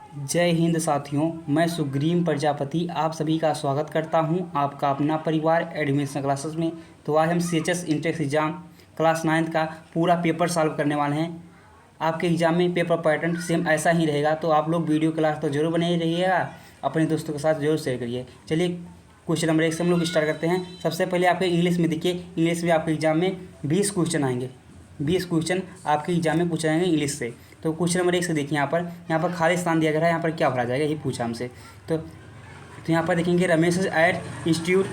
जय हिंद साथियों, मैं सुग्रीव प्रजापति आप सभी का स्वागत करता हूं आपका अपना परिवार एडमिशन क्लासेस में। तो आज हम CHS इंटेक्स एग्ज़ाम क्लास 9 का पूरा पेपर सॉल्व करने वाले हैं। आपके एग्ज़ाम में पेपर पैटर्न सेम ऐसा ही रहेगा, तो आप लोग वीडियो क्लास तो जरूर बने ही रहिएगा, अपने दोस्तों के साथ जरूर शेयर करिए। चलिए क्वेश्चन नंबर 1 से हम लोग स्टार्ट करते हैं। सबसे पहले आपके इंग्लिश में देखिए, इंग्लिश में आपके एग्ज़ाम में 20 क्वेश्चन आएंगे। 20 क्वेश्चन आपके एग्जाम में पूछे जाएंगे इंग्लिश से। तो क्वेश्चन नंबर 1 से देखिए, यहाँ पर खाली स्थान दिया गया है, यहाँ पर क्या भरा जाएगा ये पूछा हमसे। तो यहाँ पर देखेंगे Ramesh at institute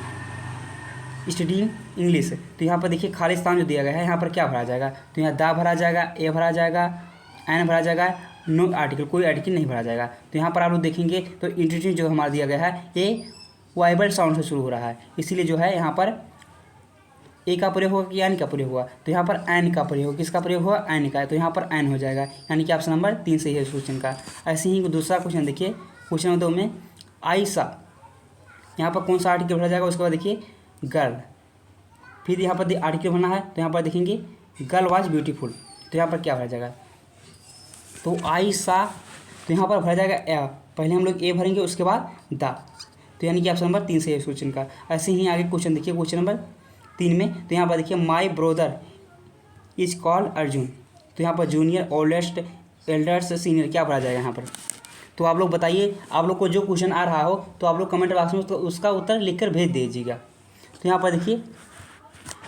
studying English. तो यहाँ पर देखिए खाली स्थान जो दिया गया है, यहाँ पर क्या भरा जाएगा। तो यहाँ दा भरा जाएगा, ए भरा जाएगा, एन भरा जाएगा, नो आर्टिकल, कोई आर्टिकल नहीं भरा जाएगा। तो यहाँ पर आप लोग देखेंगे तो इंस्टीट्यूट जो हमारा दिया गया है ये वाइबल साउंड से शुरू हो रहा है, इसीलिए जो है यहाँ पर ए का प्रयोग होगा कि एन का प्रयोग हुआ। तो यहाँ पर एन का प्रयोग, किसका प्रयोग हुआ, एन का है, तो यहाँ पर एन हो जाएगा, यानी कि ऑप्शन नंबर 3 सही है इस क्वेश्चन का। ऐसे ही दूसरा क्वेश्चन देखिए, क्वेश्चन नंबर 2 में आयशा, यहाँ पर कौन सा आर्टिकल भरा जाएगा, उसके बाद देखिए गर्ल, फिर यहाँ पर आर्टिकल भरना है। तो यहाँ पर देखेंगे गर्ल वाज ब्यूटीफुल, तो यहाँ पर क्या भरा जाएगा, तो आयशा, तो यहाँ पर भरा जाएगा ए, पहले हम लोग ए भरेंगे उसके बाद दा, तो यानी कि ऑप्शन नंबर 3 सही है इस क्वेश्चन का। ऐसे ही आगे क्वेश्चन देखिए, क्वेश्चन नंबर 3 में, तो यहाँ पर देखिए my brother is called Arjun, तो यहाँ पर जूनियर, ओल्डेस्ट, एल्डर्स, सीनियर, क्या भरा जाएगा यहाँ पर। तो आप लोग बताइए, आप लोग को जो क्वेश्चन आ रहा हो तो आप लोग कमेंट बॉक्स में उसका उत्तर लिखकर भेज दीजिएगा। तो यहाँ पर देखिए,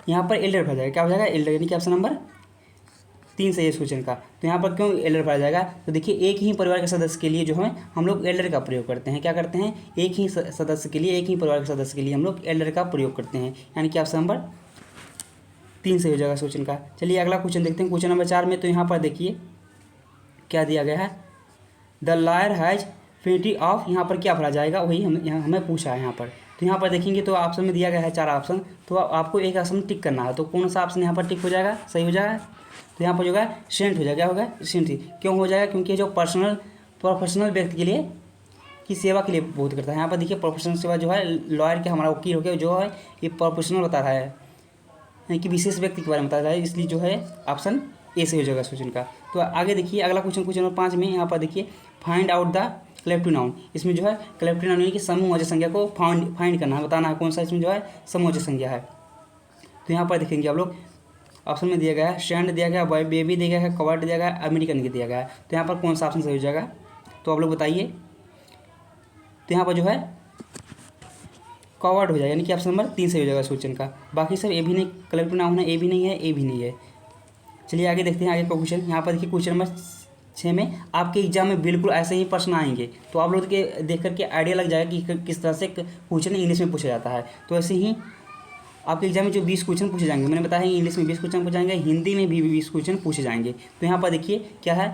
यहाँ पर एल्डर भरा जाएगा, क्या हो जाएगा, एल्डर, यानी कि ऑप्शन नंबर 3 सही है इस क्वेश्चन का। तो यहाँ पर क्यों एल्डर भरा जाएगा, तो देखिए एक ही परिवार के सदस्य के लिए जो है हम लोग एल्डर का प्रयोग करते हैं, क्या करते हैं, एक ही सदस्य के लिए, एक ही परिवार के सदस्य के लिए हम लोग एल्डर का प्रयोग करते हैं, यानी कि ऑप्शन नंबर 3 सही हो जाएगा इस क्वेश्चन का। चलिए अगला क्वेश्चन देखते हैं, क्वेश्चन नंबर 4 में। तो यहाँ पर देखिए क्या दिया गया है, the lawyer has plenty of, यहाँ पर क्या भरा जाएगा, वही हमें पूछा है यहाँ पर। तो यहाँ पर देखेंगे तो ऑप्शन में दिया गया है 4 ऑप्शन, तो आपको एक ऑप्शन टिक करना है, तो कौन सा ऑप्शन यहाँ पर टिक हो जाएगा, सही हो जाएगा। तो यहाँ पर जो है सेंट हो जाएगा, क्या होगा, सेंट। क्यों हो जाएगा, क्योंकि जो प्रोफेशनल व्यक्ति के लिए की सेवा के लिए बहुत करता है। यहाँ पर देखिए प्रोफेशनल सेवा जो है लॉयर के, हमारा वकील हो गया, जो है ये प्रोफेशनल बता रहा है, यानी कि विशेष व्यक्ति के बारे में बता रहा है, इसलिए जो है ऑप्शन ए से हो जाएगा क्वेश्चन का। तो आगे देखिए अगला क्वेश्चन, क्वेश्चन नंबर 5 में, यहाँ पर देखिए find out the collective noun. इसमें जो है कलेक्टिव नाउन यानी कि समूहवाचक संज्ञा को फाइंड करना है, बताना है कौन सा इसमें जो है समूहवाचक संज्ञा है। तो यहाँ पर देखेंगे आप लोग, ऑप्शन में दिया गया है स्टैंड दिया गया है, बेबी दिया गया है, कवर्ड दिया गया है, अमेरिकन दिया गया है। तो यहाँ पर कौन सा ऑप्शन सही हो जाएगा, तो आप लोग बताइए। तो यहाँ पर जो है कवर्ड हो जाएगा, यानी कि ऑप्शन नंबर 3 सही हो जाएगा इस क्वेश्चन का। बाकी सब ए भी नहीं, कलेक्टिव नाउन है, ए भी नहीं है, ए भी नहीं है। चलिए आगे देखते हैं आगे का क्वेश्चन। यहाँ पर देखिए क्वेश्चन नंबर 6 में आपके एग्जाम में बिल्कुल ऐसे ही प्रश्न आएंगे, तो आप लोग के देख करके आइडिया लग जाएगा कि किस तरह से क्वेश्चन इंग्लिश में पूछा जाता है। तो ऐसे ही आपके एग्जाम में जो 20 क्वेश्चन पूछे जाएंगे, मैंने बताया इंग्लिश में 20 क्वेश्चन पूछे जाएंगे, हिंदी में भी 20 क्वेश्चन पूछे जाएंगे। तो यहाँ पर देखिए क्या है,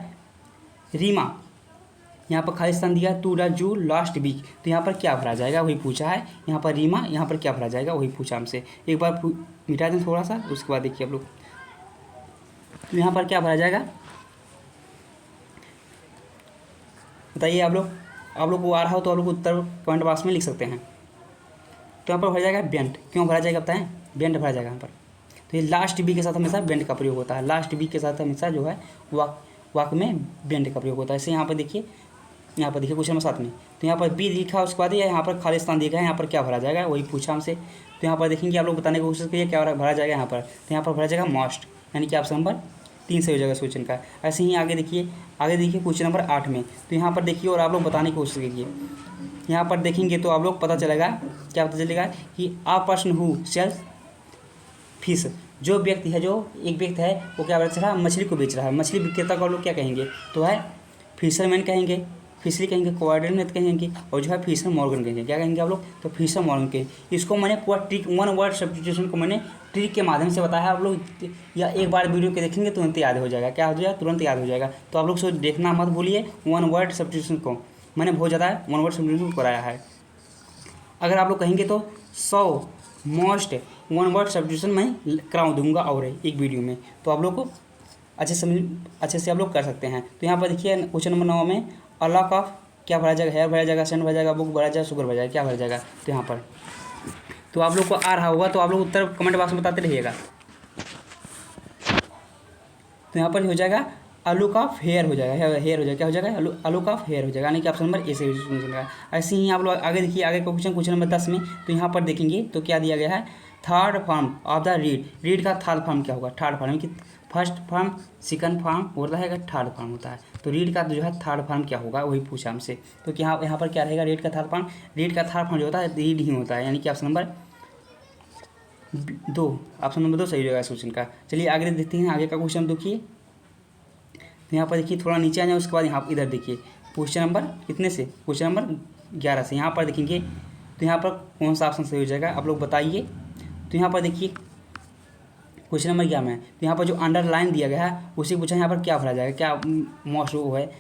रीमा, यहाँ पर खाली स्थान दिया है, to the zoo last week, तो यहाँ पर क्या भरा जाएगा वही पूछा है। यहाँ पर रीमा, यहाँ पर क्या भरा जाएगा वही पूछा हमसे। एक बार मिटा दें थोड़ा सा, उसके बाद देखिए आप लोग, तो यहाँ पर क्या भरा जाएगा बताइए आप लोग को आ रहा हो तो आप लोग उत्तर कमेंट बॉक्स में लिख सकते हैं। तो यहाँ पर भरा जाएगा बेंट, क्यों भरा जाएगा बताएं, बेंट भरा जाएगा यहाँ पर। तो ये लास्ट बी के साथ हमेशा बेंट का प्रयोग होता है, लास्ट बी के साथ हमेशा जो है वाक में बेंट का प्रयोग होता है। ऐसे यहाँ पर देखिए, क्वेश्चन नंबर 7 में, तो यहाँ पर बी लिखा है, उसके बाद यहाँ पर खाली स्थान दिया गया है, यहाँ पर क्या भरा जाएगा वही पूछा हमसे। तो यहाँ पर देखेंगे आप लोग बताने की कोशिश करिए क्या भरा जाएगा यहाँ पर। तो यहाँ पर भरा जाएगा मस्ट, यानी कि ऑप्शन नंबर 3 सही हो जाएगा क्वेश्चन का। ऐसे ही आगे देखिए क्वेश्चन नंबर 8 में, तो यहाँ पर देखिए और आप लोग बताने की कोशिश कीजिए। यहाँ पर देखेंगे तो आप लोग पता चलेगा, क्या पता चलेगा कि a person who sells fish, जो व्यक्ति है, जो एक व्यक्ति है वो क्या बेच रहा है, मछली को बेच रहा है। मछली विक्रेता को आप लोग क्या कहेंगे, तो है फिशरमैन कहेंगे, फिशरी कहेंगे, कोऑर्डिनेट कहेंगे, और जो है फिशर मॉर्गन कहेंगे। क्या कहेंगे आप लोग, तो फिशर मॉर्गन कहेंगे। इसको मैंने पूरा ट्रिक, 1 वर्ड सब्स्टिट्यूशन को मैंने ट्रिक के माध्यम से बताया, आप लोग या एक बार वीडियो के देखेंगे तुरंत याद हो जाएगा, क्या हो जाएगा, तुरंत याद हो जाएगा। तो आप लोग सो देखना मत भूलिए, 1 वर्ड सब्स्टिट्यूशन को मैंने बहुत ज़्यादा 1 वर्ड सब्स्टिट्यूशन कराया है। अगर आप लोग कहेंगे तो 100 मोस्ट 1 वर्ड सब्स्टिट्यूशन मैं करा दूंगा और एक वीडियो में, तो आप लोग को अच्छे से आप लोग कर सकते हैं। तो यहाँ पर देखिए क्वेश्चन नंबर 9 में अलॉक ऑफ, क्या भरा जाएगा, हेयर भरा जाएगा, सेंट भरा जाएगा, बुक भरा जाएगा, शुगर भरा जाएगा, क्या भरा जाएगा। तो यहाँ पर तो आप लोग को आ रहा होगा तो आप लोग उत्तर कमेंट बॉक्स में बताते रहिएगा। तो यहाँ पर हो जाएगा लुक ऑफ हेयर हो जाएगा, हेयर हो जाएगा, क्या हो जाएगा, लुक ऑफ हेयर हो जाएगा, यानी कि ऑप्शन नंबर ए से मिलेगा। ऐसे ही आप लोग आगे देखिए, आगे का क्वेश्चन नंबर 10 में, तो यहाँ पर देखेंगे तो क्या दिया गया है, third form of the read का थर्ड फॉर्म क्या होगा, थर्ड फॉर्म कि फर्स्ट फॉर्म, सेकंड फॉर्म होता है, थर्ड फॉर्म होता है, तो रीड का जो है थर्ड फॉर्म क्या होगा वही पूछा हमसे। तो यहाँ पर क्या रहेगा, रीड का थर्ड फॉर्म, रीड का थर्ड फॉर्म जो होता है रीड ही होता है, यानी कि ऑप्शन नंबर 2, ऑप्शन नंबर 2 सही रहेगा इस क्वेश्चन का। चलिए आगे देखते हैं, आगे का क्वेश्चन देखिए, तो यहाँ पर देखिए थोड़ा नीचे आ जाए, उसके बाद यहाँ इधर देखिए क्वेश्चन नंबर कितने से, क्वेश्चन नंबर 11 से, यहाँ पर देखेंगे तो यहाँ पर कौन सा ऑप्शन सही हो जाएगा आप लोग बताइए। तो यहाँ पर देखिए क्वेश्चन नंबर 11 में, तो यहाँ पर जो अंडरलाइन दिया गया है उसी पूछा, यहाँ पर क्या भरा जाएगा, क्या मोस्ट वो है,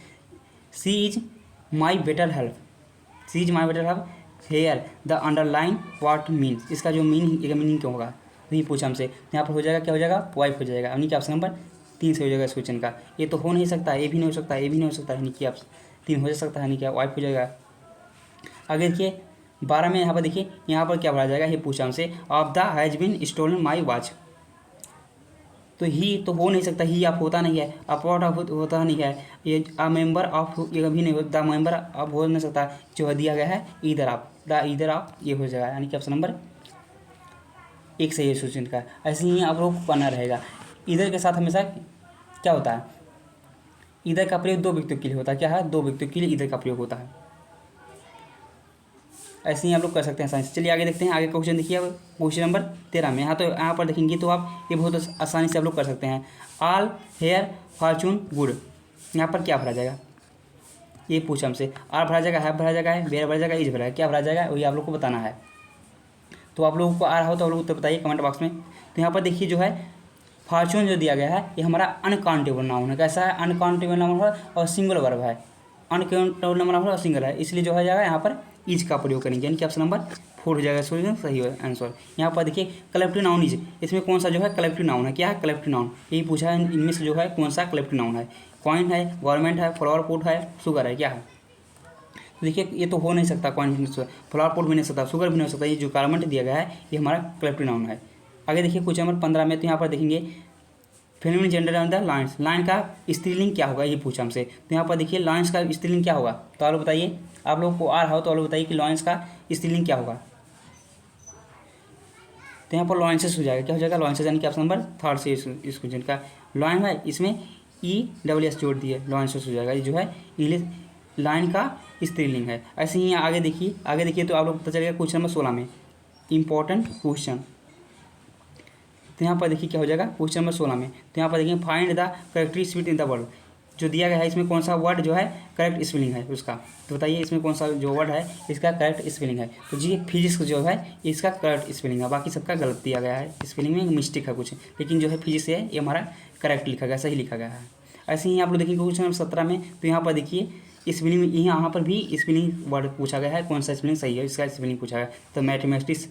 she is my better help, she is my better help here the underline what means, इसका जो मीनिंग क्या होगा, तो ये पूछा हमसे। तो यहाँ पर हो जाएगा, क्या हो जाएगा, वाइफ हो जाएगा, यानी कि ऑप्शन नंबर 3 से हो जाएगा इस क्वेश्चन का। ये तो हो नहीं सकता, ये भी नहीं हो सकता, ये भी नहीं हो सकता, यानी कि आप 3 हो सकता है, यानी कि वाइफ हो जाएगा। आगे देखिए 12 में, यहाँ पर देखिए यहाँ पर क्या भरा जाएगा, ये पूछा हमसे, of the has been stolen my watch, तो ही तो हो नहीं सकता, ही आप होता नहीं है, अपॉट ऑफ होता नहीं है, ये अ मेंबर ऑफ ये कभी नहीं होता, द मेंबर ऑफ हो नहीं सकता, जो दिया गया है इधर आप, द इधर आप ये हो जाएगा, यानी कि ऑप्शन नंबर 1 सही है क्वेश्चन का। ऐसे ही आप लोग को करना रहेगा, इधर के साथ हमेशा क्या होता है, इधर का प्रयोग 2 व्यक्तियों के लिए होता है, क्या है, 2 व्यक्तियों के लिए इधर का प्रयोग होता है। ऐसे ही आप लोग कर सकते हैं साइंस। चलिए आगे देखते हैं, आगे क्वेश्चन देखिए, अब क्वेश्चन नंबर 13 में, यहाँ तो यहाँ पर देखेंगे तो आप ये बहुत आसानी से आप लोग कर सकते हैं, ऑल हेयर फॉर्चून गुड, यहाँ पर क्या भरा जाएगा, ये पूछा हमसे, आर भरा जाएगा, है भरा जाएगा, है बेर भरा जाएगा, इज भरा जाएगा, क्या भरा जाएगा वही आप लोग को बताना है। तो आप लोगों को आ रहा हो तो आप लोग उत्तर बताइए कमेंट बॉक्स में। तो यहाँ पर देखिए जो है फॉर्चून जो दिया गया है ये हमारा अनकाउंटेबल नाउन है, कैसा है, अनकाउंटेबल नाउन है और सिंगल वर्ब है, अनकाउंटेबल नाउन है और सिंगल है, इसलिए जो है जाएगा यहाँ पर इज का प्रयोग करेंगे, यानी कि ऑप्शन नंबर 4 हो जाएगा सोल्यूशन सही है आंसर। यहाँ पर देखिए कलेक्टिव नाउन इज, इसमें कौन सा जो है कलेक्टिव नाउन है, क्या है कलेक्टिव नाउन, यही पूछा है, इनमें से जो है कौन सा कलेक्टिव नाउन है, कॉइन है, गवर्नमेंट है, फ्लावर पोट है, शुगर है, क्या है। तो देखिए ये तो हो नहीं सकता, कॉइन भी नहीं सकता, फ्लावर पोट भी नहीं सकता, शुगर भी नहीं हो सकता, ये जो गवर्नमेंट दिया गया है ये हमारा कलेक्टिव नाउन है। आगे देखिए क्वेश्चन नंबर 15 में, तो यहाँ पर देखेंगे feminine gender on the lines, line का स्त्रीलिंग क्या होगा ये पूछा हमसे। तो यहाँ पर देखिए लाइन्स का स्त्रीलिंग क्या होगा, तो आप लोग बताइए, आप लोग को आ रहा हो तो आप लोग बताइए कि लाइन्स का स्त्रीलिंग क्या होगा। तो यहाँ पर लॉन्सेस हो जाएगा, क्या हो जाएगा, लॉन्सेस, यानी कि ऑप्शन नंबर 3 से इस क्वेश्चन का लॉइन है, इसमें EWS जोड़ दिए, लॉन्सेस हो जाएगा, ये जो है इंग्लिश लाइन का स्त्रीलिंग है। ऐसे ही आगे देखिए, आगे देखिए तो आप लोग पता चलेगा क्वेश्चन नंबर 16 में, इंपॉर्टेंट क्वेश्चन। तो यहाँ पर देखिए क्या हो जाएगा क्वेश्चन नंबर 16 में, तो यहाँ पर देखिए find the correct spelling in the word, जो दिया गया है इसमें कौन सा वर्ड जो है करेक्ट स्पेलिंग है उसका, तो बताइए इसमें कौन सा जो वर्ड है इसका करेक्ट स्पेलिंग है। तो जी फिजिक्स जो है इसका करेक्ट स्पेलिंग है, बाकी सबका गलत दिया गया है, स्पेलिंग में मिस्टेक है कुछ, लेकिन जो है फिजिक्स है ये हमारा करेक्ट लिखा गया, सही लिखा गया है। ऐसे ही आप लोग देखिए क्वेश्चन नंबर 17 में, तो यहाँ पर देखिए स्पेलिंग में, यहाँ पर भी स्पेलिंग वर्ड पूछा गया है, कौन सा स्पेलिंग सही है इसका स्पेलिंग पूछा गया है। तो मैथमेटिक्स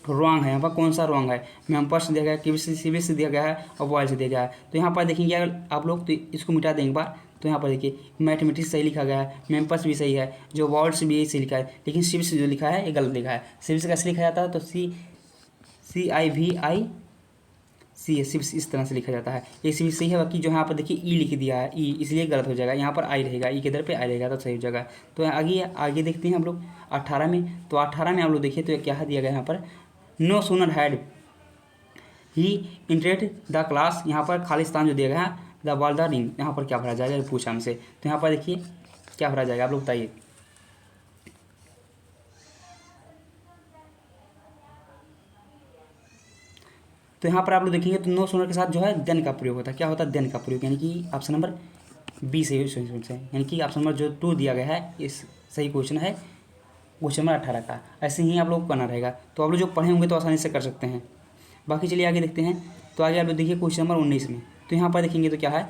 रॉन्ग है, यहाँ पर कौन सा रॉन्ग है, मेम्पर्स दिया गया है, KBC से दिया गया है और बॉयल से दिया गया है। तो यहाँ पर देखेंगे अगर आप लोग तो इसको मिटा दें एक बार, तो यहाँ पर देखिए मैथमेटिक्स सही लिखा गया है, मेम्पर्स भी सही है, जो वर्ड्स भी सही लिखा है, लेकिन सिविक्स जो लिखा है ये गलत लिखा है। सिविक्स कैसे लिखा जाता है, तो CIVIC है, सिविक्स इस तरह से लिखा जाता है, ये सिविक्स सही है, बाकी जो यहाँ पर देखिए ई लिख दिया है, ई इसलिए गलत हो जाएगा, यहाँ पर आई रहेगा, ई के इधर पे आई रहेगा तो सही हो जाएगा। तो आगे देखते हैं हम लोग 18 में, तो 18 में आप लोग देखिए तो क्या दिया गया यहाँ पर, no sooner had he entered the class, यहाँ पर खालिस्तान जो दिया गया है द बॉल द रिंग, यहाँ पर क्या भरा जाएगा ये पूछा हमसे। तो यहाँ पर देखिए क्या भरा जाएगा आप लोग बताइए। तो यहाँ पर आप लोग देखेंगे तो नो सूनर के साथ जो है देन का प्रयोग होता है, क्या होता है देन का प्रयोग, यानी कि ऑप्शन नंबर 20 है, यानी कि ऑप्शन नंबर जो 2 दिया गया है इस सही क्वेश्चन है क्वेश्चन नंबर 18 का। ऐसे ही आप लोग को करना रहेगा, तो आप लोग जो पढ़े होंगे तो आसानी से कर सकते हैं। बाकी चलिए आगे देखते हैं, तो आगे आप लोग देखिए क्वेश्चन नंबर 19 में, तो यहाँ पर देखेंगे तो क्या है,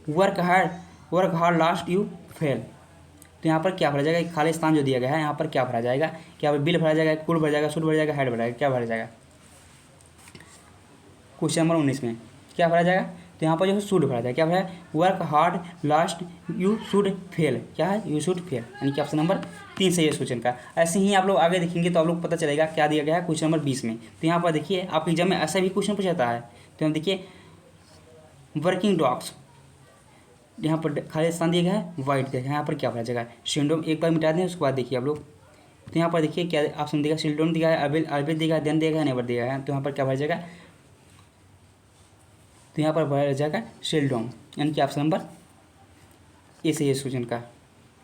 work hard last you fail, तो यहाँ पर क्या भरा जाएगा, खालिस्तान जो दिया गया है यहाँ पर क्या भरा जाएगा, क्या बिल भरा जाएगा, कुल भरा जाएगा, सूट भरा जाएगा, हेड भरा जाएगा, क्या भरा जाएगा क्वेश्चन नंबर 19 में क्या भरा जाएगा। तो यहाँ पर जो है शुड भरा जाएगा, क्या भरा है, work hard last you should fail, क्या है यू शुड फेल, यानी कि ऑप्शन नंबर 3 सही है इस क्वेश्चन का। ऐसे ही आप लोग आगे देखेंगे तो आप लोग पता चलेगा क्या दिया गया है क्वेश्चन नंबर 20 में। तो यहाँ पर देखिए आपके एग्जाम में ऐसा भी क्वेश्चन पूछा जाता है, तो हम देखिए वर्किंग डॉग्स, यहाँ पर खाली स्थान दिया गया है, वाइट दिया गया है, यहाँ पर क्या भरा जाएगा, सिंड्रोम। एक बार मिटा दें, उसके बाद देखिए आप लोग, तो यहाँ पर देखिए क्या ऑप्शन देगा, सिंड्रोम दिया है, अल्बेल दिया है, देन दिया है, नेवर दिया है, तो यहाँ पर क्या भरा जाएगा, तो यहाँ पर भरा जाएगा सिंड्रोम, यानी कि ऑप्शन नंबर ए सही है क्वेश्चन का,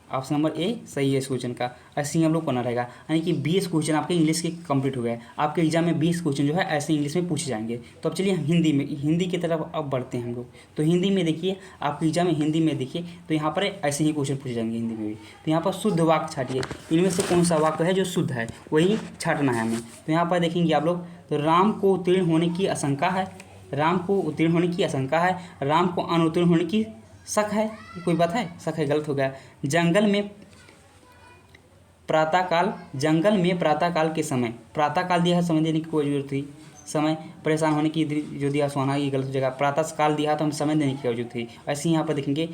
ऑप्शन नंबर ए सही है क्वेश्चन का। ऐसे ही हम लोग करना रहेगा, यानी कि 20 क्वेश्चन आपके इंग्लिश के कंप्लीट हो गए। आपके एग्जाम में 20 क्वेश्चन जो है ऐसे इंग्लिश में पूछे जाएंगे। तो अब चलिए हिंदी की तरफ अब बढ़ते हैं हम लोग। तो हिंदी में देखिए, आपके एग्जाम में हिंदी में देखिए, तो यहाँ पर ऐसे ही क्वेश्चन पूछे जाएंगे हिंदी में भी। तो यहाँ पर शुद्ध वाक्य छाटिए, इनमें से कौन सा वाक्य है जो शुद्ध है, वही छाटना है हमें। तो यहाँ पर देखेंगे आप लोग, तो राम को उत्तीर्ण होने की आशंका है, राम को उत्तीर्ण होने की आशंका है, राम को अनुत्तीर्ण होने की शक है, कोई बात है, शक है, गलत हो गया। जंगल में प्रातःकाल के समय, प्रातःकाल दिया है, समय देने की कोई जरूरत थी, समय परेशान होने की जो दिया सुहाना, ये गलत हो जाएगा। प्रातःकाल दिया तो हम समय देने की जरूरत थी। ऐसे ही यहाँ पर देखेंगे,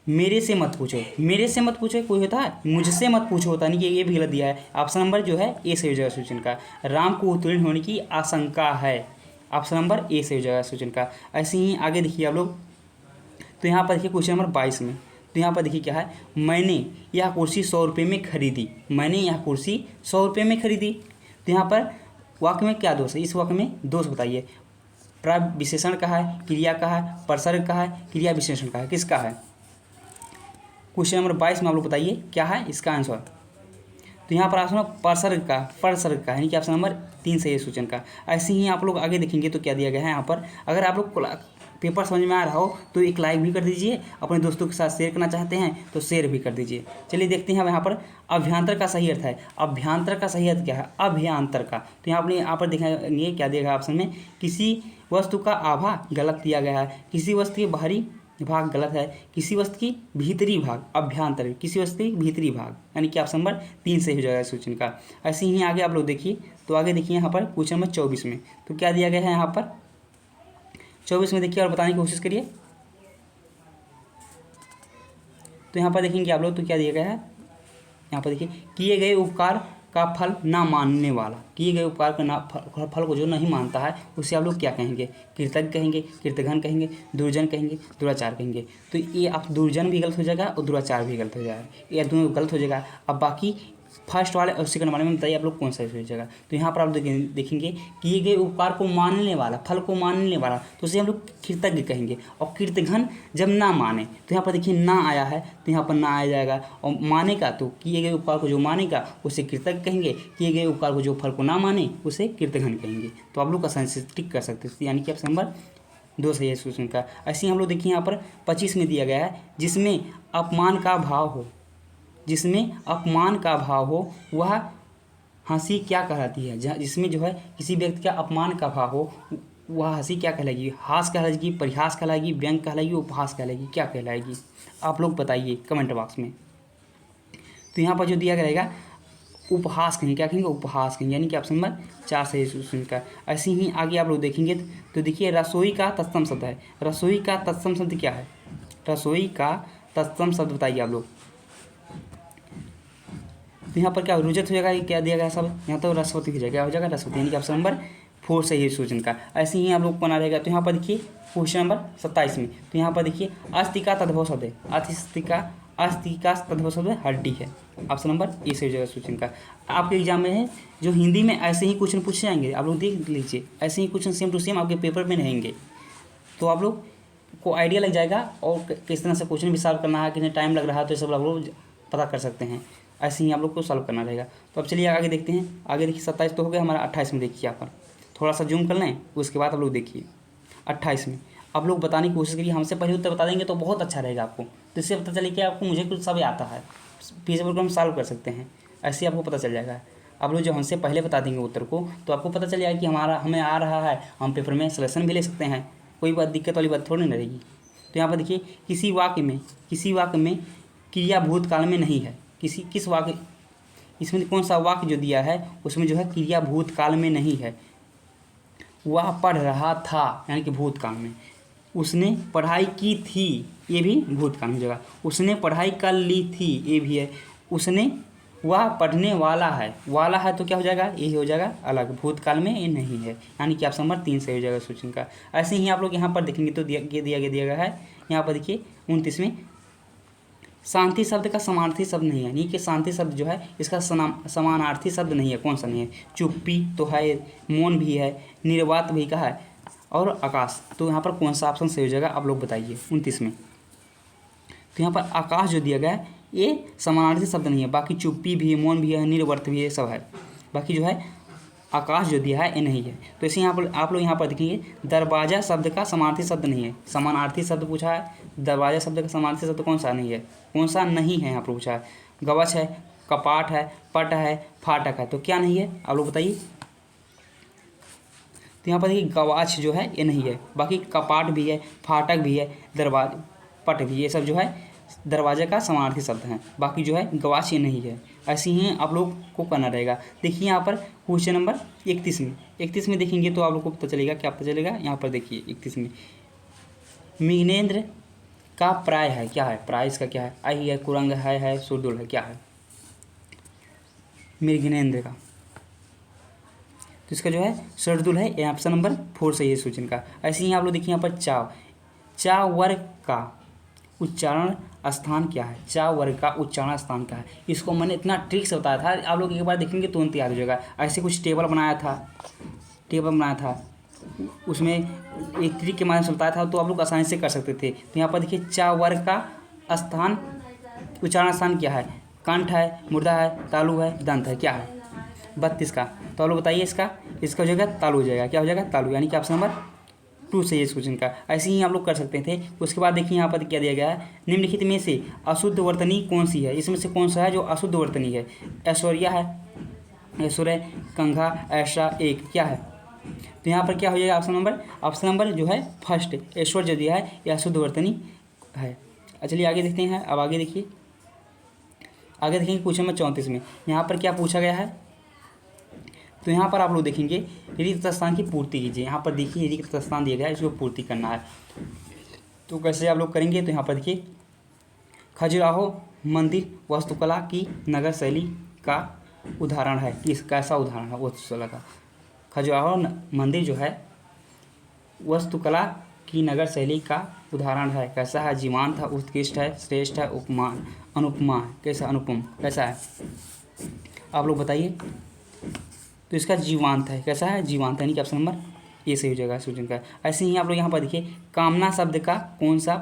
मेरे से मत पूछो, मेरे से मत पूछो कोई होता है, मुझसे मत पूछो होता नहीं, कि ये भी गलत दिया है। ऑप्शन नंबर जो है ए सही हो जाएगा क्वेश्चन का, राम को उत्तीर्ण होने की आशंका है, ऑप्शन नंबर ए सही हो जाएगा क्वेश्चन का। ऐसे ही आगे देखिए आप लोग, तो यहाँ पर देखिए क्वेश्चन नंबर 22 में, तो यहाँ पर देखिए क्या है, मैंने यह कुर्सी 100 रुपये में खरीदी, मैंने यह कुर्सी 100 रुपये में खरीदी। तो यहाँ पर वाक्य में क्या दोष है, इस वाक्य में दोष बताइए। प्रविशेषण का है, क्रिया का है, प्रसर्ग का है, क्रिया विशेषण का है, किसका है। क्वेश्चन नंबर 22 में आप लोग बताइए क्या है इसका आंसर। तो यहाँ पर ऑप्शन प्रसर्ग का यानी कि ऑप्शन नंबर 3 सही है क्वेश्चन का। ऐसे ही आप लोग आगे देखेंगे तो क्या दिया गया है यहाँ पर। अगर आप लोग पेपर समझ में आ रहा हो तो एक लाइक भी कर दीजिए, अपने दोस्तों के साथ शेयर करना चाहते हैं तो शेयर भी कर दीजिए। चलिए देखते हैं अब यहाँ पर अभ्यांतर का सही अर्थ है। अभ्यांतर का सही अर्थ क्या है, अभ्यांतर का। तो यहाँ पर देखेंगे क्या दिया गया ऑप्शन में, किसी वस्तु का आभा गलत दिया गया है, किसी वस्तु के बाहरी भाग गलत है, किसी वस्तु की भीतरी भाग, अभ्यांतर किसी वस्तु की भीतरी भाग, यानी कि ऑप्शन नंबर 3 सही हो जाएगा क्वेश्चन का। ऐसे ही आगे आप लोग देखिए, तो आगे देखिए यहाँ पर क्वेश्चन नंबर 24 में, तो क्या दिया गया है यहाँ पर 24 में देखिए और बताने की कोशिश करिए। तो यहाँ पर देखेंगे आप लोग, तो क्या दिया गया है यहाँ पर देखिए, किए गए उपकार का फल ना मानने वाला, किए गए उपकार का फल को जो नहीं मानता है उसे आप लोग क्या कहेंगे, कृतज्ञ कहेंगे, कृतघ्न कहेंगे, दुर्जन कहेंगे, दुराचार कहेंगे। तो ये आप दुर्जन भी गलत हो जाएगा और दुराचार भी गलत हो जाएगा, ये दोनों गलत हो जाएगा। अब बाकी फर्स्ट वाले और सेकंड वाले में बताइए आप लोग कौन सा हो जाएगा। तो यहाँ पर आप देखेंगे किए गए उपकार को मानने वाला, फल को मानने वाला, तो उसे हम लोग कृतज्ञ कहेंगे। और कृतघ्न जब ना माने, तो यहाँ पर देखिए ना आया है, तो यहाँ पर ना आ जाएगा। और मानेगा तो किए गए उपकार को जो मानेगा उसे कृतज्ञ कहेंगे, किए गए उपकार को जो फल को ना माने उसे कृतघ्न कहेंगे। तो आप लोग का सेंस टिक कर सकते हैं, यानी कि ऑप्शन नंबर 2 सही है क्वेश्चन का। ऐसे ही हम लोग देखिए यहाँ पर 25 में दिया गया है, जिसमें अपमान का भाव हो, जिसमें अपमान का भाव हो वह हंसी क्या कहलाती है। जिसमें जो है किसी व्यक्ति का अपमान का भाव हो वह हंसी क्या कहलाएगी, हास कहलाएगी, परिहास कहलाएगी, व्यंग कहलाएगी, उपहास कहलाएगी, क्या कहलाएगी, आप लोग बताइए कमेंट बॉक्स में। तो यहाँ पर जो दिया रहेगा उपहास कहेंगे, क्या कहेंगे, उपहास कहेंगे, यानी कि ऑप्शन नंबर 4 सही क्वेश्चन का। ऐसे ही आगे आप लोग देखेंगे तो देखिए रसोई का तत्सम शब्द है, रसोई का तत्सम शब्द क्या है, रसोई का तत्सम शब्द बताइए आप लोग। तो यहाँ पर क्या रुजत हो जाएगा, ये क्या दिया गया सब, यहाँ तो रसवती हो जाएगा, क्या हो जाएगा रसवती, यानी कि ऑप्शन नंबर 4 सही है क्वेश्चन का। ऐसे ही आप लोग बना रहेगा। तो यहाँ पर देखिए क्वेश्चन नंबर 27 में, तो यहाँ पर देखिए अस्थिका तद्भव शब्द है, अस्थिका तद्भव शब्द हड्डी है, ऑप्शन नंबर ए सही हो जाएगा क्वेश्चन का। आपके एग्जाम में है जो हिंदी में ऐसे ही क्वेश्चन पूछे जाएंगे, आप लोग देख लीजिए, ऐसे ही क्वेश्चन सेम टू सेम आपके पेपर में रहेंगे, तो आप लोग को आइडिया लग जाएगा और किस तरह से क्वेश्चन भी सॉल्व करना है, कितने टाइम लग रहा है, तो ये सब आप लोग पता कर सकते हैं। ऐसे ही आप लोग को सॉल्व करना रहेगा। तो अब चलिए आगे देखते हैं। आगे देखिए 27 तो हो गया हमारा, 28 में देखिए यहाँ पर थोड़ा सा जूम कर लें, उसके बाद आप लोग देखिए 28 में आप लोग बताने की कोशिश करिए, हमसे पहले उत्तर बता देंगे तो बहुत अच्छा रहेगा आपको, तो इससे पता चले कि आपको मुझे कुछ सब आता है, पेपर को हम सॉल्व कर सकते हैं, ऐसे आपको पता चल जाएगा। आप लोग जो हमसे पहले बता देंगे उत्तर को तो आपको पता चल जाएगा कि हमें आ रहा है, हम पेपर में सिलेक्शन भी ले सकते हैं, कोई बात दिक्कत वाली बात थोड़ी ना रहेगी। तो यहाँ पर देखिए किसी वाक्य में क्रिया भूतकाल में नहीं है, किस वाक्य, इसमें कौन सा वाक्य जो दिया है उसमें जो है क्रिया भूतकाल में नहीं है। वह पढ़ रहा था, यानी कि भूतकाल में, उसने पढ़ाई की थी, ये भी भूतकाल में जगह, उसने पढ़ाई कर ली थी, ये भी है, उसने वह पढ़ने वाला है, वाला है तो क्या हो जाएगा, ये हो जाएगा अलग, भूतकाल में ये नहीं है, यानी कि ऑप्शन नंबर 3 सही हो जाएगा क्वेश्चन का। ऐसे ही आप लोग यहाँ पर देखेंगे तो दिया गया है यहाँ पर देखिए 29 में, शांति शब्द का समानार्थी शब्द नहीं है, यानी कि शांति शब्द जो है इसका समानार्थी शब्द नहीं है। कौन सा नहीं है, चुप्पी तो है, मौन भी है, निर्वात भी का है, और आकाश। तो यहाँ पर कौन सा ऑप्शन सही हो जाएगा आप लोग बताइए 29 में। तो यहाँ पर आकाश जो दिया गया है ये समानार्थी शब्द नहीं है, बाकी चुप्पी भी, मौन भी है, निर्वर्त भी है, सब है। बाकी जो है आकाश जो दिया है ये नहीं है। तो इसे यहाँ पर आप लोग यहाँ पर देखेंगे दरवाजा शब्द का समानार्थी शब्द नहीं है, समानार्थी शब्द पूछा है, दरवाजा शब्द का समानार्थी शब्द कौन सा नहीं है, कौन सा नहीं है यहाँ पर पूछा है। गवच है, कपाट है, पट है, फाटक है, तो क्या नहीं है आप लोग बताइए। तो यहाँ पर देखिए गवाच जो है ये नहीं है, बाकी कपाट भी है, फाटक भी है, दरवाजा पट भी, ये सब जो है दरवाजे का समानार्थी शब्द हैं। बाकी जो है गवाच ये नहीं है। ऐसे ही आप लोग को करना रहेगा। देखिए यहाँ पर क्वेश्चन नंबर 31 में देखेंगे तो आप लोग को पता चलेगा, क्या पता चलेगा। यहाँ पर देखिए 31 में मिघ्नेंद्र का प्राय है, क्या है प्राय इसका, क्या है, आई है, कुरंग है, सुरदुल है, क्या है मिघ्नेंद्र का, तो इसका जो है सरदुल है, ये ऑप्शन नंबर 4 सही है सूचन का। ऐसे ही आप लोग देखिए यहाँ पर चा वर्ग का उच्चारण स्थान क्या है, चा वर्ग का उच्चारण स्थान क्या है। इसको मैंने इतना ट्रिक से बताया था, आप लोग एक बार देखेंगे तुरंत याद हो जाएगा। ऐसे कुछ टेबल बनाया था, उसमें एक ट्रिक के माध्यम से बताया था, तो आप लोग आसानी से कर सकते थे। तो यहाँ पर देखिए चा वर्ग का स्थान उच्चारण स्थान क्या है, कंठ है, मुर्दा है, तालु है, दंत है, क्या है 32 का। तो आप लोग बताइए इसका हो जाएगा तालु हो जाएगा, क्या हो जाएगा तालु, यानी कि ऑप्शन नंबर 2 सही है इस क्वेश्चन का। ऐसे ही आप लोग कर सकते थे। उसके बाद देखिए यहाँ पर क्या दिया गया है, निम्नलिखित में से अशुद्ध वर्तनी कौन सी है, इसमें से कौन सा है जो अशुद्ध वर्तनी है। ऐश्वर्या है, ऐश्वर्य, कंघा, ऐसा, एक, क्या है। तो यहाँ पर क्या हो जाएगा ऑप्शन नंबर जो है फर्स्ट, ऐश्वर्य जो दिया है यह अशुद्ध वर्तनी है। चलिए आगे देखते हैं। अब आगे देखिए, आगे देखेंगे क्वेश्चन नंबर 34 में यहाँ पर क्या पूछा गया है। तो यहाँ पर आप लोग देखेंगे ऋण तत्स्थान की पूर्ति कीजिए। यहाँ पर देखिए ऋण तत्स्थान दिया गया है, इसको पूर्ति करना है। तो कैसे आप लोग करेंगे, तो यहाँ पर देखिए खजुराहो मंदिर वास्तुकला की नगर शैली का उदाहरण है। किस कैसा उदाहरण है वास्तुकला का। खजुराहो मंदिर जो है वास्तुकला की नगर शैली का उदाहरण है। कैसा है, जीवंत है, उत्कृष्ट है, श्रेष्ठ है, उपमान, अनुपमा, कैसा, अनुपम, कैसा है आप लोग बताइए। तो इसका जीवांत है, कैसा है, जीवांत, यानी कि ऑप्शन नंबर ये सही हो जाएगा सूचन का। ऐसे ही आप लोग यहाँ पर देखिए कामना शब्द का कौन सा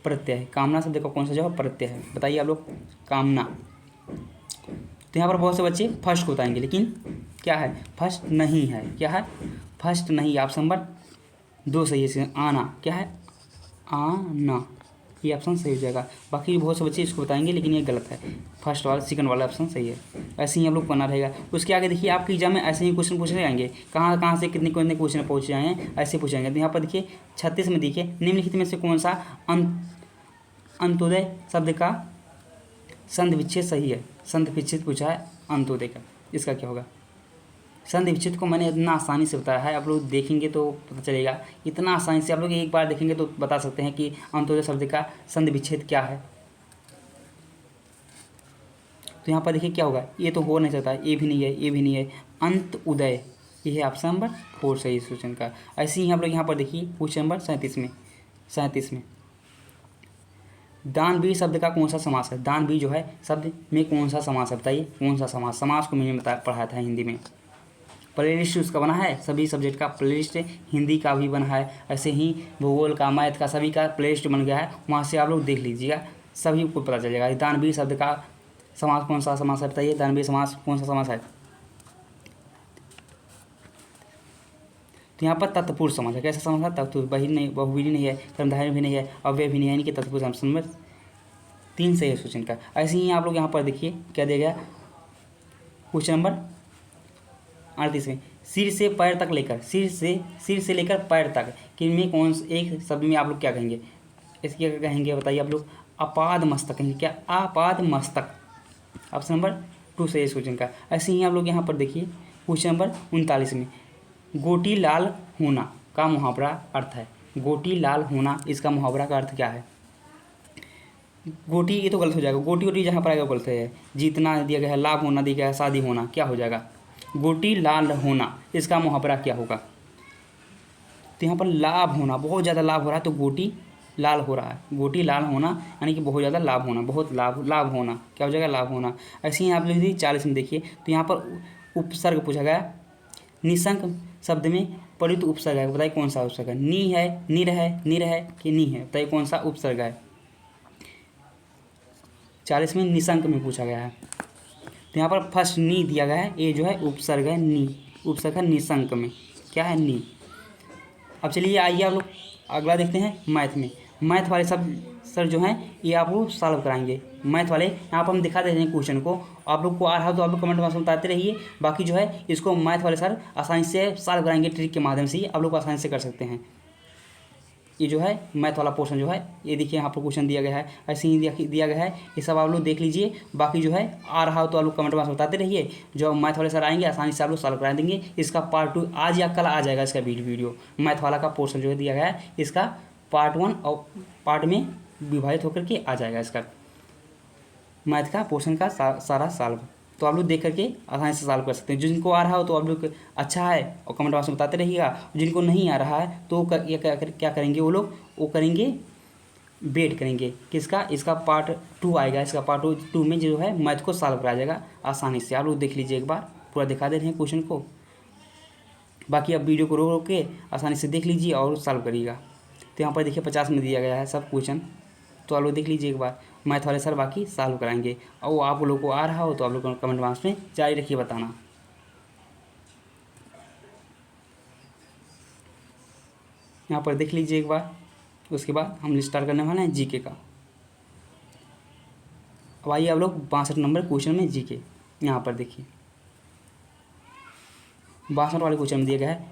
प्रत्यय है, कामना शब्द का कौन सा जो है प्रत्यय है, बताइए आप लोग। कामना, तो यहाँ पर बहुत से बच्चे फर्स्ट को बताएंगे, लेकिन क्या है फर्स्ट नहीं है, क्या है फर्स्ट नहीं, ऑप्शन नंबर 2 सही है। आना, क्या है आना, ये ऑप्शन सही हो जाएगा। बाकी बहुत से बच्चे इसको बताएंगे, लेकिन ये गलत है, फर्स्ट वाला सेकंड वाला ऑप्शन सही है। ऐसे ही हम लोग करना रहेगा। उसके आगे देखिए आपके एग्जाम में ऐसे ही क्वेश्चन पूछने आएंगे, कहाँ से कितने क्वेश्चन पहुँच जाए हैं, ऐसे पूछेंगे। तो यहाँ पर देखिए 36 में देखिए निम्नलिखित में से कौन सा अंत्योदय शब्द का संधि विच्छेद सही है। संधि विच्छेद पूछा है अंत्योदय का, इसका क्या होगा। संधि विच्छेद को मैंने इतना आसानी से बताया है, आप लोग देखेंगे तो पता चलेगा। इतना आसानी से आप लोग एक बार देखेंगे तो बता सकते हैं कि अंत्योदय शब्द का संधि विच्छेद क्या है। तो यहाँ पर देखिए क्या होगा, ये तो हो नहीं सकता, ये भी नहीं है, ये भी नहीं है, अंत उदय, ये है ऑप्शन नंबर 4 सही क्वेश्चन का। ऐसे ही आप लोग यहाँ पर देखिए क्वेश्चन नंबर 37 में दानवीर शब्द का कौन सा समास है। दानवीर जो है शब्द में कौन सा समास है, बताइए कौन सा समास। समास को मैंने पढ़ाया था हिंदी में, प्लेलिस्ट उसका बना है, सभी सब्जेक्ट का प्लेलिस्ट हिंदी का भी बना है। ऐसे ही भूगोल का, मैथ का, सभी का प्लेलिस्ट बन गया है, वहाँ से आप लोग देख लीजिएगा, सभी को पता चल जाएगा। दानवीर शब्द का समास कौन सा समास है, बताइए दानवीर समास कौन सा समास है। तो यहाँ पर तत्पुरुष समास है, कैसा समास है, तत्पुरुष, बहुव्रीहि नहीं है, कर्मधारय भी नहीं है, अव्यय भी नहीं है, यानी कि तत्पुरुष ऑप्शन नंबर 3 सही है क्वेश्चन का। ऐसे ही आप लोग यहाँ पर देखिए क्या दिया गया क्वेश्चन नंबर 38 में सिर से पैर तक लेकर, सिर से लेकर पैर तक किनमें कौन एक शब्द में आप लोग क्या कहेंगे, इसके क्या कहेंगे बताइए आप लोग। अपाद मस्तक कहेंगे, क्या अपाद मस्तक, ऑप्शन नंबर 2 सही है क्वेश्चन का। ऐसे ही आप लोग यहाँ पर देखिए क्वेश्चन नंबर 39 में गोटी लाल होना का मुहावरा अर्थ है। गोटी लाल होना, इसका मुहावरा का अर्थ क्या है। गोटी ये तो गलत हो जाएगा, गोटी वोटी जहाँ पर आएगा गलत है। जीतना दिया गया है, लाभ होना दिया गया है, शादी होना, क्या हो जाएगा? गोटी लाल होना, इसका मुहावरा क्या होगा? तो यहाँ पर लाभ होना, बहुत ज़्यादा लाभ हो रहा है तो गोटी लाल हो रहा है। गोटी लाल होना यानी कि बहुत ज़्यादा लाभ होना, बहुत लाभ होना, क्या हो जाएगा? लाभ होना। ऐसे ही आप लिख दीजिए 40 में देखिए, तो यहाँ पर उपसर्ग पूछा गया। निशंक शब्द में परित उपसर्ग है, बताइए कौन सा उपसर्ग है? नी है, निर है, निर है कि नी है, बताइए कौन सा उपसर्ग है? 40 में निशंक में पूछा गया है। तो यहाँ पर फर्स्ट नी दिया गया है, ये जो है उपसर्ग है नी, उपसर्ग है निशंक में, क्या है? नी। अब चलिए आइए आप लोग अगला देखते हैं मैथ में। मैथ वाले सब सर जो हैं ये आपको सॉल्व कराएंगे। मैथ वाले यहाँ पर हम दिखा देते हैं क्वेश्चन को, आप लोग को आ रहा हो तो आप लोग कमेंट बॉक्स में बताते रहिए। बाकी जो है इसको मैथ वाले सर आसानी से सॉल्व कराएंगे, ट्रिक के माध्यम से ही आप लोग आसानी से कर सकते हैं। ये जो है मैथ वाला पोर्शन जो है, ये देखिए यहाँ पर क्वेश्चन दिया गया है, ऐसे ही दिया गया है, ये सब आप लोग देख लीजिए। बाकी जो है आ रहा हो तो आप लोग कमेंट बॉक्स में बताते रहिए, जो मैथ वाले सर आएंगे आसानी से आप लोग सॉल्व करा देंगे। इसका पार्ट 2 आज या कल आ जाएगा, इसका वीडियो मैथ वाला का पोर्शन जो है दिया गया है, इसका पार्ट 1 और पार्ट में विभाजित होकर के आ जाएगा इसका मैथ का पोर्शन का सारा सॉल्व। तो आप लोग देख करके आसानी से सॉल्व कर सकते हैं। जिनको आ रहा हो तो आप लोग अच्छा है और कमेंट बॉक्स में बताते रहिएगा। जिनको नहीं आ रहा है तो ये क्या करेंगे वो लोग? वो करेंगे वेट करेंगे किसका? इसका पार्ट 2 आएगा, इसका पार्ट 2 में जो है मैथ को सॉल्व कराया जाएगा आसानी से। आप लोग देख लीजिए, एक बार पूरा दिखा दे रहे हैं क्वेश्चन को। बाकी आप वीडियो को रोक रोक के आसानी से देख लीजिए और सॉल्व करिएगा। तो यहाँ पर देखिए 50 में दिया गया है सब क्वेश्चन, तो आप लोग देख लीजिए एक बार। मैथ वाले सर बाकी सॉल्व कराएंगे, और वो आप लोग को आ रहा हो तो आप लोग कमेंट बॉक्स में जारी रखिए बताना। यहाँ पर देख लीजिए एक बार, उसके बाद हम स्टार्ट करने वाले हैं जीके का। अब आइए आप लोग 62 नंबर क्वेश्चन में जीके। यहाँ पर देखिए 62 वाले क्वेश्चन में दिया गया है,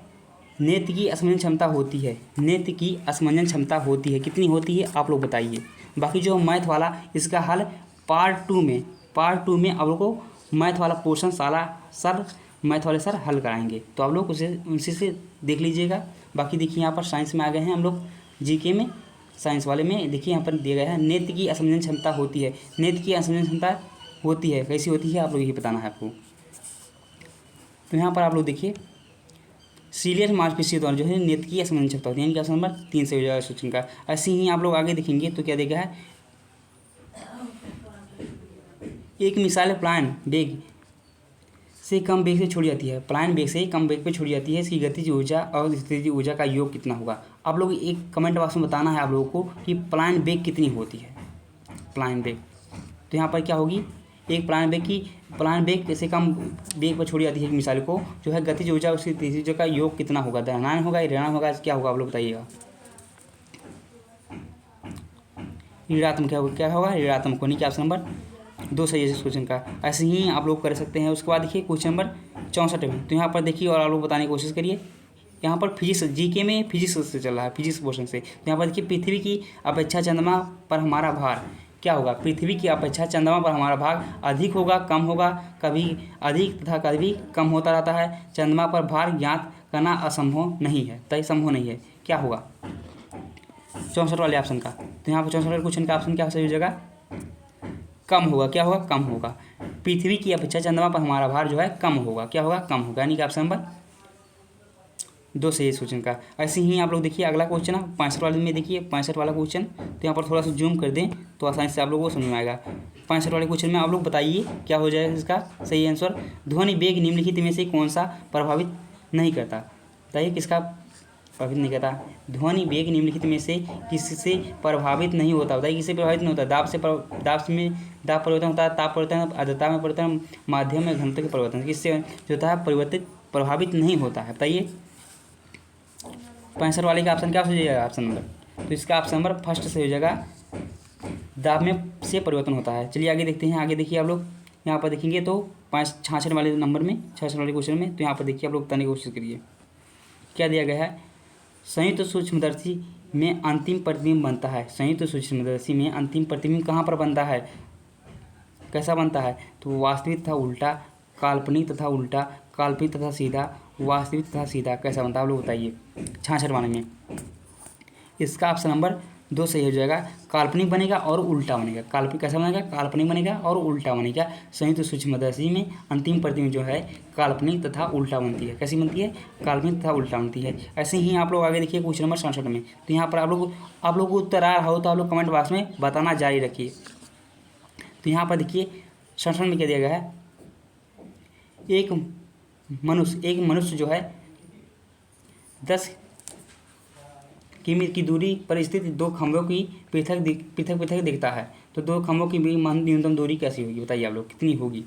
नेत्र की असमंजन क्षमता होती है, नेत्र की असमंजन क्षमता होती है, कितनी होती है आप लोग बताइए। बाकी जो मैथ वाला इसका हल पार्ट 2 में आप लोग को मैथ वाला पोर्शन सारा सर मैथ वाले सर हल कराएंगे, तो आप लोग उसी से देख लीजिएगा। बाकी देखिए यहाँ पर साइंस में आ गए हैं हम लोग, जीके में साइंस वाले में देखिए यहाँ पर दिया गया है, नेत्र की असमंजन क्षमता होती है। नेत्र की असमंजन क्षमता होती है, कैसी होती है आप लोग यही बताना है आपको। तो यहाँ पर आप लोग देखिए सीलियर मांसपेशी द्वारा जो है नेत्र की असमंजन क्षमता होती है, यानी कि ऑप्शन नंबर 3 से हो जाएगा क्वेश्चन का। ऐसे ही आप लोग आगे देखेंगे तो क्या देखा है, एक मिसाइल प्लान वेग से कम वेग से छोड़ी जाती है, प्लान वेग से कम वेग पे छोड़ी जाती है, इसकी गतिज ऊर्जा और स्थितिज ऊर्जा का योग कितना होगा? आप लोग एक कमेंट बॉक्स में बताना है आप लोगों को कि प्लान वेग कितनी होती है, प्लान वेग। तो यहाँ पर क्या होगी, एक प्लान वेग से कम वेग पर छोड़ी जाती है एक मिसाइल को, जो है गतिज ऊर्जा उसकी गतिज ऊर्जा का योग कितना होगा? धनात्मक होगा या ऋणात्मक होगा, क्या होगा आप लोग बताइएगा। ऋणात्मक क्या होगा? ऋणात्मक होने की ऑप्शन नंबर 2 सही है इस क्वेश्चन का। ऐसे ही आप लोग कर सकते हैं। उसके बाद देखिए क्वेश्चन नंबर 64 में, तो यहाँ पर देखिए और आप लोग बताने की कोशिश करिए। यहाँ पर फिजिक्स, जीके में फिजिक्स से चल रहा है, फिजिक्स पोर्शन से। तो यहाँ पर देखिए पृथ्वी की अपेक्षा चंद्रमा पर हमारा भार क्या होगा? पृथ्वी की अपेक्षा चंद्रमा पर हमारा भार अधिक होगा, कम होगा? कभी अधिक तथा कभी कम होता रहता है। चंद्रमा पर भार ज्ञात करना असंभव नहीं है, तय संभव नहीं है, क्या होगा? 64 वाले ऑप्शन का। तो यहाँ पर 64 वाले क्वेश्चन का ऑप्शन क्या सही हो जाएगा? कम होगा, क्या होगा? कम होगा। पृथ्वी की अपेक्षा चंद्रमा पर हमारा भार जो है कम होगा, क्या होगा? कम होगा, यानी कि ऑप्शन नंबर 2 सही है इस क्वेश्चन का। ऐसे ही आप लोग देखिए अगला क्वेश्चन है 65 वाले में, देखिए 65 वाला क्वेश्चन। तो यहाँ पर थोड़ा सा जूम कर दें तो आसानी से आप लोगों को समझ में आएगा। 65 वाले क्वेश्चन में आप लोग बताइए क्या हो जाएगा इसका सही आंसर। ध्वनि वेग निम्नलिखित में से कौन सा प्रभावित नहीं करता? बताइए किसका प्रभावित नहीं करता? ध्वनि वेग निम्नलिखित में से किससे प्रभावित नहीं होता? बताइए किससे प्रभावित नहीं होता? दाब परिवर्तन होता है, ताप परिवर्तन, आर्द्रता में परिवर्तन, माध्यम में घनत्व के परिवर्तन, किससे जो होता है प्रभावित नहीं होता है? बताइए 65 वाले का ऑप्शन क्या हो जाएगा? ऑप्शन नंबर, तो इसका ऑप्शन नंबर फर्स्ट से हो जाएगा, दाब में से परिवर्तन होता है। चलिए आगे देखते हैं। आगे देखिए आप लोग यहाँ पर देखेंगे तो 66 वाले नंबर में, 66 वाले क्वेश्चन में, तो यहाँ पर देखिए आप लोग बताने की कोशिश करिए क्या दिया गया है। संयुक्त सूक्ष्मदर्शी में अंतिम प्रतिबिंब बनता है, संयुक्त सूक्ष्मदर्शी में अंतिम प्रतिबिंब कहाँ पर बनता है, कैसा बनता है? तो वास्तविक तथा उल्टा, काल्पनिक तथा उल्टा, काल्पनिक तथा सीधा, वास्तविक तथा सीधा, कैसा बनता है आप लोग बताइए। 66 वाले में इसका ऑप्शन नंबर दो सही हो जाएगा। काल्पनिक बनेगा और उल्टा बनेगा। काल्पनिक कैसा बनेगा? काल्पनिक बनेगा और उल्टा बनेगा। संयुक्त सूक्ष्मदर्शी में अंतिम प्रतिबिंब जो है काल्पनिक तथा उल्टा बनती है। कैसी बनती है? काल्पनिक तथा उल्टा बनती है। ऐसे ही आप लोग आगे देखिए क्वेश्चन नंबर 67 में। तो यहाँ पर आप लोग को उत्तर आ रहा हो तो आप लोग कमेंट बॉक्स में बताना जारी रखिए। तो यहाँ पर देखिए 67 में क्या दिया गया है? एक मनुष्य जो है 10 किमी की दूरी पर स्थित दो खंभों की पृथक दिखता है। तो दो खंभों की न्यूनतम दूरी कैसी होगी? बताइए आप लोग, कितनी होगी?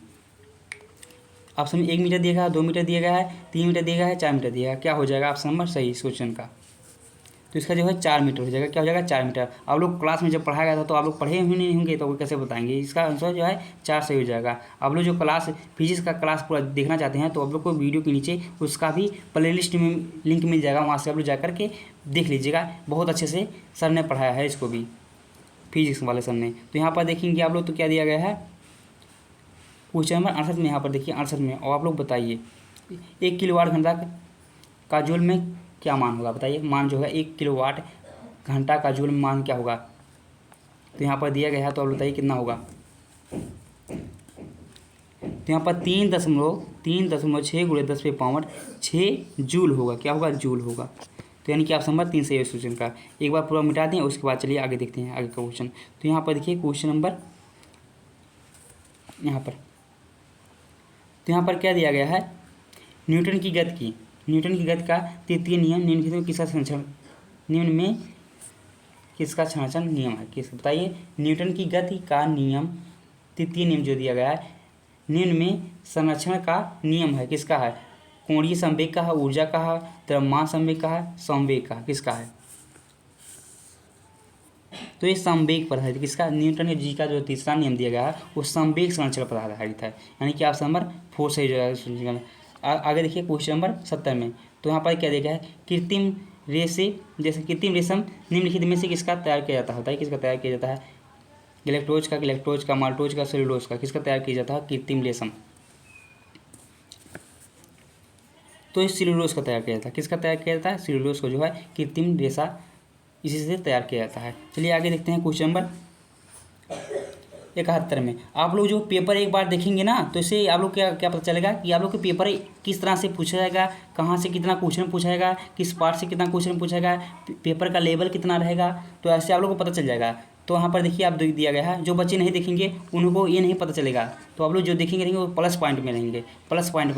ऑप्शन में 1 मीटर दिया गया है, 2 मीटर दिया गया है, 3 मीटर दिया गया है, 4 मीटर दिया गया है। क्या हो जाएगा ऑप्शन नंबर सही इस क्वेश्चन का? तो इसका जो है 4 मीटर हो जाएगा। क्या हो जाएगा? 4 मीटर। आप लोग क्लास में जब पढ़ाया गया था तो आप लोग पढ़े हुए नहीं होंगे तो कैसे बताएंगे? इसका आंसर जो है 4 सही हो जाएगा। आप लोग जो क्लास फिजिक्स का क्लास पूरा देखना चाहते हैं तो आप लोग को वीडियो के नीचे उसका भी प्लेलिस्ट में लिंक मिल जाएगा, वहाँ से आप लोग जा करके देख लीजिएगा। बहुत अच्छे से सर ने पढ़ाया है इसको भी, फिजिक्स वाले सर ने। तो यहाँ पर देखेंगे आप लोग तो क्या दिया गया है? क्वेश्चन नंबर 68 में यहाँ पर देखिए 68 में, और आप लोग बताइए 1 किलोवाट घंटा का जूल में क्या मान होगा? बताइए। मान जो है 1 किलोवाट घंटा का जूल में मान क्या होगा? तो यहाँ पर दिया गया है तो आप बताइए कितना होगा? तो यहाँ पर 3.6 गुणे 10⁻⁶ जूल होगा। क्या होगा? जूल होगा। तो यानी कि ऑप्शन नंबर 3 सही है क्वेश्चन का। एक बार पूरा मिटा दें उसके बाद चलिए आगे देखते हैं आगे का क्वेश्चन। तो यहाँ पर देखिए क्वेश्चन नंबर यहाँ पर, तो यहाँ पर क्या दिया गया है? न्यूटन की गति का तृतीय नियम निम्न में किसका संरक्षण नियम है? किस बताइए। न्यूटन की गति का नियम तृतीय नियम जो दिया गया है निम्न में संरक्षण का नियम है। किसका है? कोणीय संवेग का है, ऊर्जा का है, द्रव्यमान संवेग का है, संवेग का, किसका है? तो ये संवेग पर आधारित। किसका? न्यूटन जी का जो तीसरा नियम दिया गया है वो संवेग संरक्षण पर आधारित है। यानी कि ऑप्शन नंबर 4 सही जाएगा। आगे देखिए क्वेश्चन नंबर 70 में। तो यहाँ पर क्या दिया गया है? कृत्रिम रेशम निम्नलिखित में से किसका तैयार किया जाता है? बताइए किसका तैयार किया जाता है? ग्लेक्टोज का, माल्टोज का, सेलुलोज का, किसका तैयार किया जाता है? कृत्रिम रेशम। तो इस सेलुलोज का तैयार किया जाता है। किसका तैयार किया जाता है? सेलुलोज को जो है कृत्रिम रेशा इसी से तैयार किया जाता है। चलिए आगे देखते हैं क्वेश्चन नंबर 71 में। आप लोग जो पेपर एक बार देखेंगे ना तो इससे आप लोग क्या पता चलेगा कि आप लोग के पेपर किस तरह से पूछा जाएगा, कहाँ से कितना क्वेश्चन पूछा जाएगा, किस पार्ट से कितना क्वेश्चन पूछा जाएगा, पेपर का लेवल कितना रहेगा। तो ऐसे आप लोग को पता चल जाएगा। तो वहाँ पर देखिए आप दिया गया है, जो बच्चे नहीं देखेंगे उनको ये नहीं पता चलेगा। तो आप लोग जो देखेंगे रहेंगे वो प्लस पॉइंट में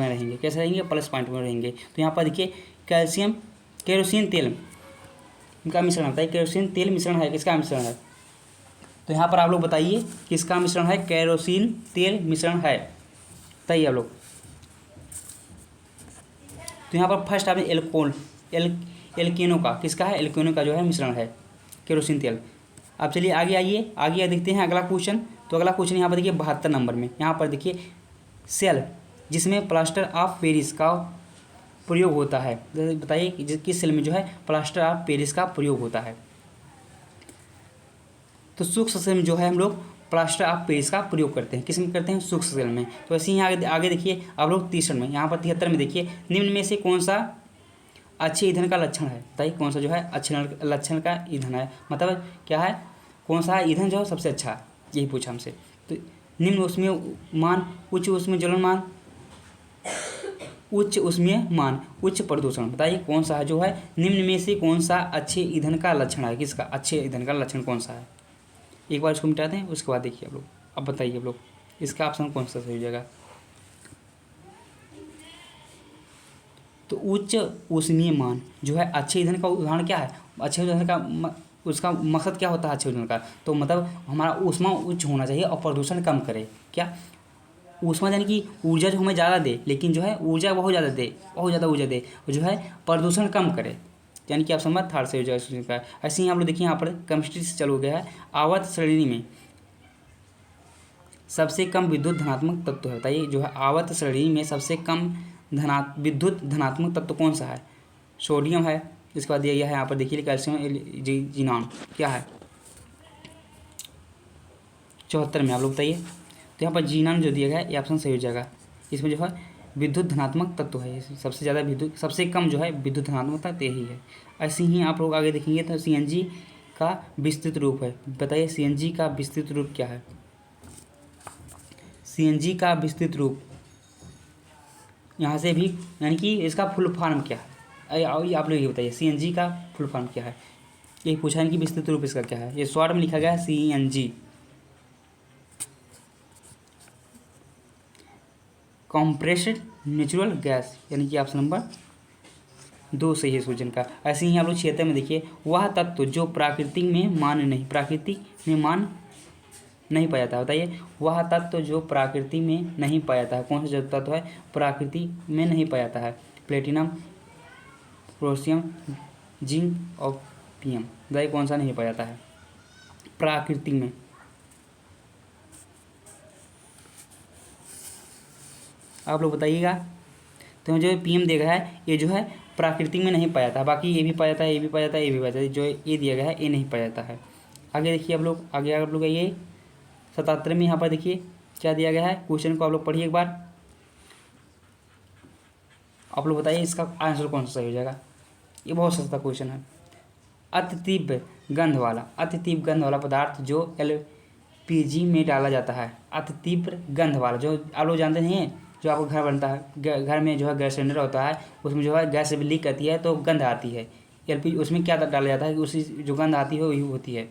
रहेंगे, कैसे रहेंगे? प्लस पॉइंट में रहेंगे। तो यहाँ पर देखिए केरोसिन तेल का मिश्रण बताइए। केरोसिन तेल मिश्रण है, किसका मिश्रण है? तो यहाँ पर आप लोग बताइए किसका मिश्रण है? केरोसिन तेल मिश्रण है, बताइए आप लोग। तो यहाँ पर फर्स्ट आपने एल्केनो का, किसका है? एल्केनो का जो है मिश्रण है केरोसिन तेल। अब चलिए आगे आइए, आगे देखते हैं अगला क्वेश्चन। तो अगला क्वेश्चन यहाँ पर देखिए 72 नंबर में। यहाँ पर देखिए सेल जिसमें प्लास्टर ऑफ पेरिस का प्रयोग होता है, बताइए किस सेल में जो है प्लास्टर ऑफ पेरिस का प्रयोग होता है? तो सूक्ष्म सेल में जो है हम लोग प्लास्टर ऑफ पेरिस का प्रयोग करते हैं। किस में करते हैं? सूक्ष्म सेल में। तो ऐसे ही आगे देखिए आप लोग 63 में, यहाँ पर 73 में देखिए निम्न में से कौन सा अच्छे ईंधन का लक्षण है? बताइए कौन सा जो है अच्छे लक्षण का ईंधन है, मतलब क्या है? कौन सा ईंधन जो है सबसे अच्छा है, यही पूछा हमसे। तो निम्न उसमें मान, उच्च उसमें ज्वलनमान, उच्च उसमें मान, उच्च प्रदूषण। बताइए कौन सा है जो है निम्न में से कौन सा अच्छे ईंधन का लक्षण है? किसका अच्छे ईंधन का लक्षण कौन सा है? एक बार इसको मिटा दें उसके बाद देखिए आप लोग। अब बताइए आप लोग इसका ऑप्शन कौन सा सही हो जाएगा? तो उच्च ऊष्मीय मान जो है अच्छे ईंधन का उदाहरण क्या है? अच्छे ईंधन का उसका मकसद क्या होता है अच्छे ईंधन का? तो मतलब हमारा ऊष्मा उच्च होना चाहिए और प्रदूषण कम करे। क्या ऊष्मा यानी कि ऊर्जा जो हमें ज़्यादा दे, लेकिन जो है ऊर्जा बहुत ज़्यादा ऊर्जा दे और जो है प्रदूषण कम करे, यानी कि आप समझ थर्ड से हो जाएगा। ऐसे ही आप लोग देखिए यहाँ पर केमिस्ट्री से चालू हो गया है। आवर्त श्रेणी में सबसे कम विद्युत धनात्मक तत्व है, बताइए जो है आवर्त श्रेणी में सबसे कम विद्युत धनात्मक तत्व कौन सा है? सोडियम है। इसके बाद दिया गया है यहाँ पर देखिए कैल्शियम जिनान, क्या है? 74 में आप लोग बताइए। तो यहाँ पर जीनान जो दिया गया है ये ऑप्शन सही हो जाएगा। इसमें जो है विद्युत धनात्मक तत्व है, सबसे ज़्यादा सबसे कम जो है विद्युत धनात्मक तत्व यही है। ऐसे ही आप लोग आगे देखेंगे तो CNG का विस्तृत रूप है। बताइए सीएनजी का विस्तृत रूप क्या है? सीएनजी का विस्तृत रूप यहाँ से भी, यानी कि इसका फुल फॉर्म क्या है? आप लोग ये बताइए सीएनजी का फुल फॉर्म क्या है? ये पूछा है कि विस्तृत रूप इसका क्या है। ये शॉर्ट में लिखा गया है सीएनजी, कॉम्प्रेस्ड नेचुरल गैस, यानी कि ऑप्शन नंबर 2 सही है सूचन का। ऐसे ही आप लोग 76 में देखिए, वह तत्व जो प्राकृतिक में मान नहीं पाया जाता। बताइए वह तत्व जो प्रकृति में नहीं पाया जाता है, कौन सा तत्व है प्रकृति में नहीं पाया जाता है? प्लेटिनम, पोटेशियम, जिंक और पीएम। बताइए कौन सा नहीं पाया जाता है प्रकृति में? आप लोग बताइएगा। तो जो पीएम दिया गया है ये जो है प्राकृतिक में नहीं पाया जाता, बाकी ये भी पाया जाता है, ये भी पाया जाता है, ये भी पाया जाता है। जो ये दिया गया है ये नहीं पाया जाता है। आगे देखिए आप लोग, आगे आप लोग ये 77 में यहाँ पर देखिए क्या दिया गया है। क्वेश्चन को आप लोग पढ़िए एक बार। आप लोग बताइए इसका आंसर कौन सा सही हो जाएगा। ये बहुत सस्ता क्वेश्चन है। अति तीव्र गंध वाला पदार्थ जो एलपीजी में डाला जाता है। अति तीव्र गंध वाला, जो आप लोग जानते नहीं हैं, जो आपको घर बनता है, घर में जो है गैस सिलेंडर होता है, उसमें जो है गैस लीक करती है तो गंध आती है। एलपीजी उसमें क्या डाला जाता है कि उसी जो गंध आती है वही होती है।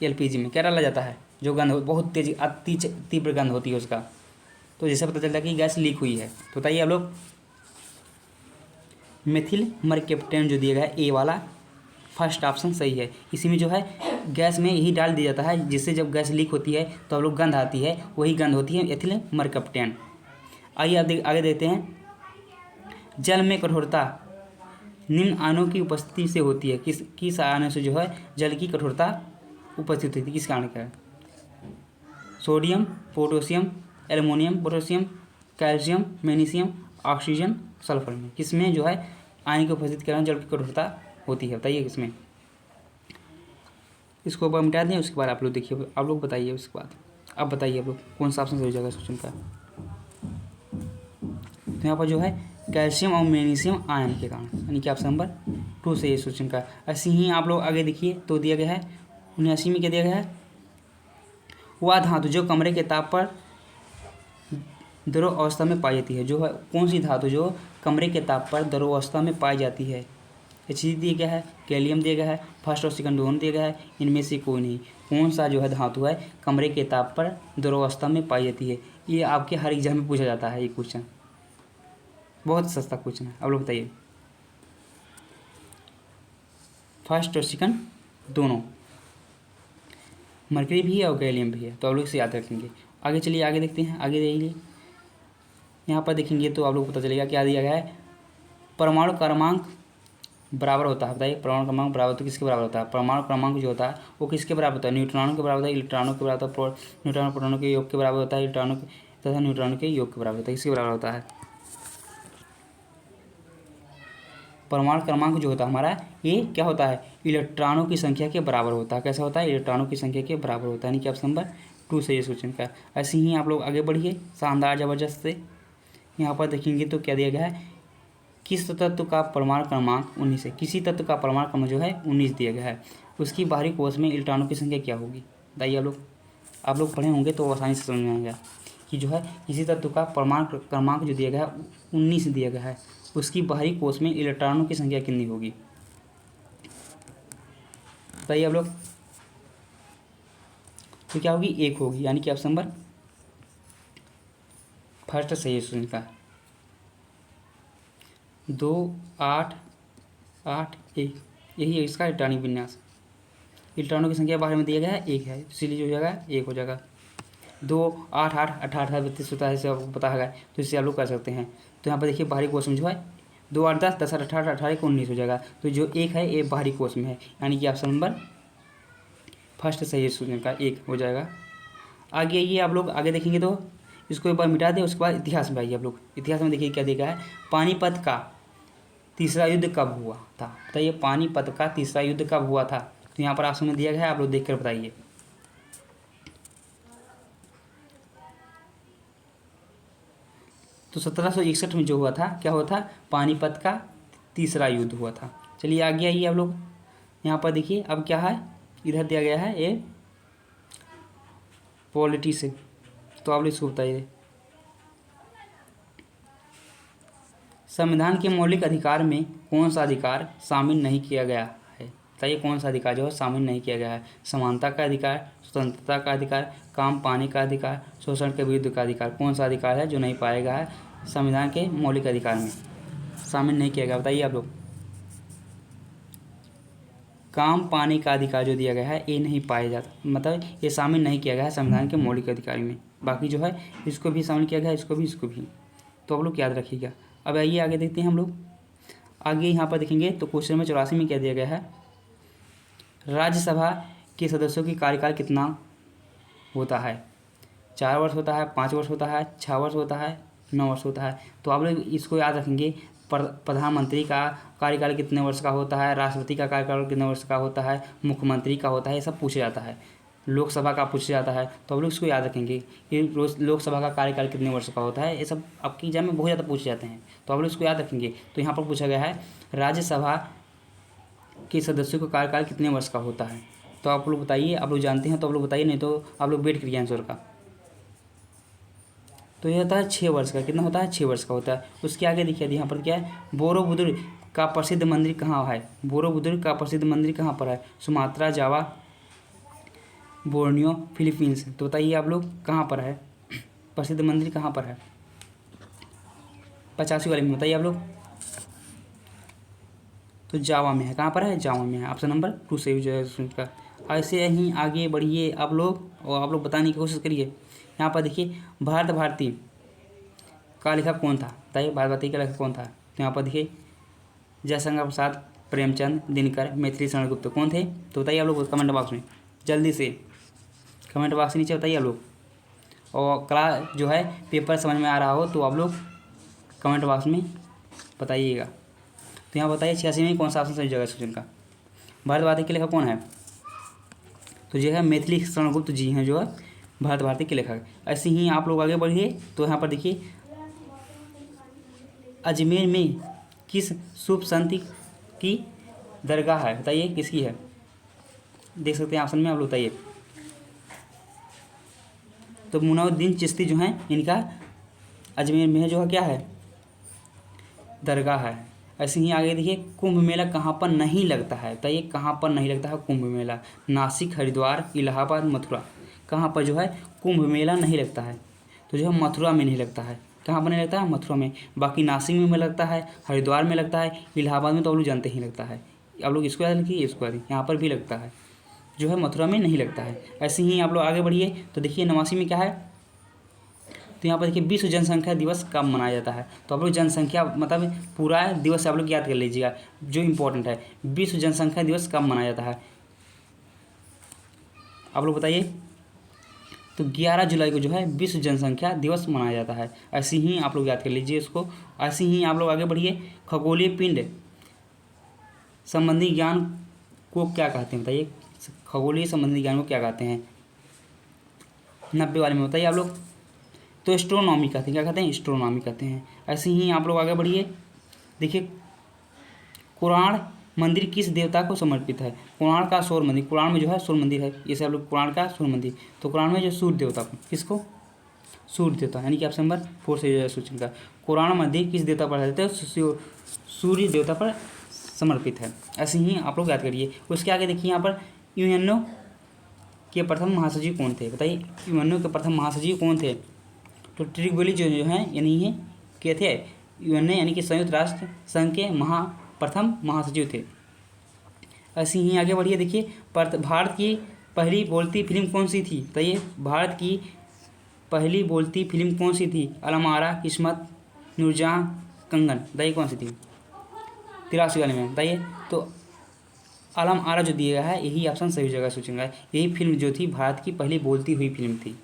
एलपीजी में क्या डाला जाता है? जो गंध बहुत तेज अति तीव्र गंध होती है उसका, तो जैसे पता चलता है कि गैस लीक हुई है। तो बताइए आप लोग मेथिल मरकैप्टन जो दिया गया है ए वाला फर्स्ट ऑप्शन सही है। इसी में जो है गैस में यही डाल दिया जाता है, जिससे जब गैस लीक होती है तो आप लोग गंध आती है, वही गंध होती है एथिल मरकैप्टन। आइए आगे देखते हैं। जल में कठोरता निम्न आयनों की उपस्थिति से होती है। किस आयनों से जो है जल की कठोरता उपस्थित होती है? किस कारण का? Sodium, potassium, aluminium, potassium, calcium, magnesium, oxygen, sulphur में किसमें जो है आयन की उपस्थिति के कारण जल की कठोरता होती है? बताइए किसमें। इसको ऊपर मिटा दें, उसके बाद आप लोग देखिए, आप लोग बताइए उसके बाद। अब बताइए आप लोग कौन सा ऑप्शन सही हो जाएगा क्वेश्चन का। तो यहाँ पर जो है कैल्शियम और मैग्नीशियम आयन के कारण, यानी कि ऑप्शन नंबर 2 सही है क्वेश्चन का। ऐसे ही आप लोग आगे देखिए तो दिया गया है 79 में क्या दिया गया है? वह धातु जो कमरे के ताप पर द्रव अवस्था में पाई जाती है। जो है कौन सी धातु जो कमरे के ताप पर द्रव अवस्था में पाई जाती है? HC दिया गया है, गैलियम दिया गया है, फर्स्ट और सेकंड दोनों दिया गया है, इनमें से कोई नहीं। कौन सा जो है धातु है कमरे के ताप पर द्रव अवस्था में पाई जाती है? ये आपके हर एग्जाम में पूछा जाता है ये क्वेश्चन, बहुत सस्ता क्वेश्चन है। आप लोग बताइए। फर्स्ट और सेकंड दोनों, मरकरी भी है और गैलियम भी है, तो आप लोग इसे याद रखेंगे। आगे चलिए, आगे देखते हैं। आगे देखिए यहाँ पर देखेंगे तो आप लोग को पता चलेगा क्या दिया गया है। परमाणु क्रमांक बराबर होता है। बताइए परमाणु क्रमांक बराबर तो किसके बराबर होता है? परमाणु क्रमांक जो होता है वो किसके बराबर होता है? न्यूट्रॉनों के बराबर होता है, इलेक्ट्रॉनों के बराबर होता है, न्यूट्रॉन प्रोटॉनों के योग के बराबर होता है, इलेक्ट्रॉनों तथा न्यूट्रॉनों के योग के बराबर होता है। किसके बराबर होता है? परमाणु क्रमांक जो होता है हमारा ये क्या होता है? इलेक्ट्रॉनों की संख्या के बराबर होता है। कैसा होता है? इलेक्ट्रॉनों की संख्या के बराबर होता है, यानी कि ऑप्शन नंबर 2 सही है क्वेश्चन का। ऐसे ही आप लोग आगे बढ़िए शानदार जबरदस्त से। यहाँ पर देखेंगे तो क्या दिया गया है? किस तत्व का परमाणु क्रमांक 19 है? किसी तत्व का परमाणु क्रमांक जो है 19 दिया गया है, उसकी बाहरी कोश में इलेक्ट्रॉनों की संख्या क्या होगी? बताइए आप लोग पढ़े होंगे तो आसानी से समझ में आएगा कि जो है किसी तत्व का परमाणु क्रमांक जो दिया गया है 19 दिया गया है, उसकी बाहरी कोश में इलेक्ट्रॉनों की संख्या कितनी होगी? बताइए आप लोग। तो क्या होगी? 1 होगी, यानी कि ऑप्शन नंबर फर्स्ट सही है क्वेश्चन का। 2 8 8 1 यही है इसका इलेक्ट्रॉनिक विन्यास। इलेक्ट्रॉनों की संख्या बाहर में दिया गया है 1 है, इसीलिए जो हो जाएगा 1 हो जाएगा। 2 8 8 18 32 होता है, इसे आपको पता है, तो इससे आप लोग कर सकते हैं। तो यहाँ पर देखिए बाहरी कोश में जो है 2 8 10 10 8 18 18 को 19 हो जाएगा। तो जो 1 है ये बाहरी कोश में है, यानी कि ऑप्शन नंबर फर्स्ट सही है क्वेश्चन का, 1 हो जाएगा। आगे ये आप लोग आगे देखेंगे तो इसको एक बार मिटा दें, उसके बाद इतिहास में आइए आप लोग। इतिहास में देखिए क्या देखा है। पानीपत का तीसरा युद्ध कब हुआ था? बताइए पानीपत का तीसरा युद्ध कब हुआ था? तो यहाँ पर ऑप्शन में दिया गया है, आप लोग देख कर बताइए। तो 1761 में जो हुआ था, क्या हुआ था? पानीपत का तीसरा युद्ध हुआ था। चलिए आगे आइए आप लोग। यहाँ पर देखिए अब क्या है, इधर दिया गया है ए पॉलिटिशियन, तो आप लोग इसको बताइए। संविधान के मौलिक अधिकार में कौन सा अधिकार शामिल नहीं किया गया है? बताइए कौन सा अधिकार जो है शामिल नहीं किया गया है? समानता का अधिकार, स्वतंत्रता का अधिकार, काम पाने का अधिकार, शोषण के विरुद्ध का अधिकार। कौन सा अधिकार है जो नहीं पाया गया है संविधान के मौलिक अधिकार में, शामिल नहीं किया गया? बताइए आप लोग। काम पाने का अधिकार जो दिया गया है ये नहीं पाया जाता, मतलब ये शामिल नहीं किया गया है संविधान के मौलिक अधिकार में। बाकी जो है इसको भी शामिल किया गया है, इसको भी, इसको भी। तो आप लोग याद रखिएगा। अब आइए आगे देखते हैं हम लोग। आगे यहाँ पर देखेंगे तो क्वेश्चन नंबर 84 में क्या दिया गया है, राज्यसभा के सदस्यों की कार्यकाल कितना होता है? 4 वर्ष होता है, 5 वर्ष होता है, 6 वर्ष होता है, 9 वर्ष होता है। तो आप लोग इसको याद रखेंगे। प्रधानमंत्री का कार्यकाल कितने वर्ष का होता है, राष्ट्रपति का कार्यकाल कितने वर्ष का होता है, मुख्यमंत्री का होता है, ये सब पूछा जाता है। लोकसभा का पूछा जाता है, तो आप लोग इसको याद रखेंगे कि रोज लोकसभा का कार्यकाल कितने वर्ष का होता है। ये सब आपकी एग्जाम में बहुत ज़्यादा पूछे जाते हैं, तो आप लोग इसको याद रखेंगे। तो यहाँ पर पूछा गया है राज्यसभा के सदस्यों का कार्यकाल कितने वर्ष का होता है? तो आप लोग बताइए, आप लोग जानते हैं तो आप लोग बताइए, नहीं तो आप लोग वेट करिए आंसर का। तो ये होता है 6 वर्ष का। कितना होता है? 6 वर्ष का होता है। उसके आगे देखिए यहाँ पर क्या है, बोरोबुदुर का प्रसिद्ध मंदिर कहाँ है? बोरोबुदुर का प्रसिद्ध मंदिर कहाँ पर है? सुमात्रा, जावा, बोर्नियो, फिलीपींस। तो बताइए आप लोग कहाँ पर है प्रसिद्ध मंदिर, कहाँ पर है? 85 वाले में बताइए आप लोग। तो जावा में है। कहाँ पर है? जावा में है। ऑप्शन नंबर 2 सही जो है उसका। ऐसे ही आगे बढ़िए आप लोग, और आप लोग बताने की कोशिश करिए। यहाँ पर देखिए भारत भारती का लेखक कौन था? बताइए भारत भारती का लेखक कौन था? तो यहाँ पर देखिए जयशंकर प्रसाद, प्रेमचंद, दिनकर, मैथिली शरण गुप्त। कौन थे? तो बताइए आप लोग कमेंट बॉक्स में, जल्दी से कमेंट बॉक्स के नीचे बताइए आप लोग। और क्लास जो है पेपर समझ में आ रहा हो तो आप लोग कमेंट बॉक्स में बताइएगा। तो यहाँ बताइए 86 में कौन सा ऑप्शन सही जगह क्वेश्चन का? भारत भारती के लेखक कौन है? तो जो है मैथिली शरण गुप्त जी हैं जो है भारत भारती के लेखक। ऐसे ही आप लोग आगे बढ़िए। तो यहाँ पर देखिए अजमेर में किस शुभ संत की दरगाह है? बताइए किसकी है? देख सकते हैं ऑप्शन में, आप लोग बताइए। तो मुइनुद्दीन चिश्ती जो हैं इनका अजमेर में जो है क्या है? दरगाह है। ऐसे ही आगे देखिए कुंभ मेला कहाँ पर नहीं लगता है? बताइए कहाँ पर नहीं लगता है कुंभ मेला? नासिक, हरिद्वार, इलाहाबाद, मथुरा। कहाँ पर जो है कुंभ मेला नहीं लगता है? तो जो है मथुरा में नहीं लगता है। कहाँ पर नहीं लगता है? मथुरा में। बाकी नासिक में लगता है, हरिद्वार में लगता है, इलाहाबाद में तो आप लोग जानते ही लगता है। आप लोग इसको याद रखिए, इसको याद रखिए। यहाँ पर भी लगता है, जो है मथुरा में नहीं लगता है। ऐसे ही आप लोग आगे बढ़िए। तो देखिए 89 में क्या है, तो यहाँ पर देखिए विश्व जनसंख्या दिवस कब मनाया जाता है? तो आप लोग जनसंख्या मतलब पूरा दिवस आप लोग याद कर लीजिएगा, जो इम्पोर्टेंट है। विश्व जनसंख्या दिवस कब मनाया जाता है आप लोग बताइए? तो 11 जुलाई को जो है विश्व जनसंख्या दिवस मनाया जाता है। ऐसे ही आप लोग याद कर लीजिए इसको। ऐसे ही आप लोग आगे बढ़िए। खगोलीय पिंड संबंधी ज्ञान को क्या कहते हैं? बताइए खगोलीय संबंधी ज्ञान को क्या कहते हैं? 90 वाले में बताइए आप लोग। तो एस्ट्रोनॉमी कहते हैं। क्या कहते हैं? एस्ट्रोनॉमी कहते हैं। ऐसे ही आप लोग आगे बढ़िए। देखिए कुरान मंदिर किस देवता को समर्पित है? कुरान का सौर मंदिर, कुरान में जो है सौर मंदिर है, जैसे आप लोग कुरान का सौर मंदिर। तो कुरान में जो सूर्य देवता को, किसको? सूर्य देवता, यानी कि ऑप्शन नंबर 4 से जो है सूचन का। कुरान मंदिर किस देवता पर है? सूर्य देवता पर समर्पित है। ऐसे ही आप लोग याद करिए। उसके आगे देखिए यहाँ पर यूएनओ के प्रथम महासचिव कौन थे? बताइए यूएनओ के प्रथम महासचिव कौन थे? तो ट्रिगोली जो है यानी है क्या थे? यूएनओ यानी कि संयुक्त राष्ट्र संघ के प्रथम महासचिव थे। ऐसे ही आगे बढ़िए। देखिए भारत की पहली बोलती फिल्म कौन सी थी? बताइए भारत की पहली बोलती फिल्म कौन सी थी? अलम आरा, किस्मत, नूरजहां, कंगन। बताइए कौन सी थी? 83 वाले में बताइए। तो अलम आरा जो दिया गया है यही ऑप्शन सही जगह सोचेंगे। यही फिल्म जो थी भारत की पहली बोलती हुई फिल्म थी।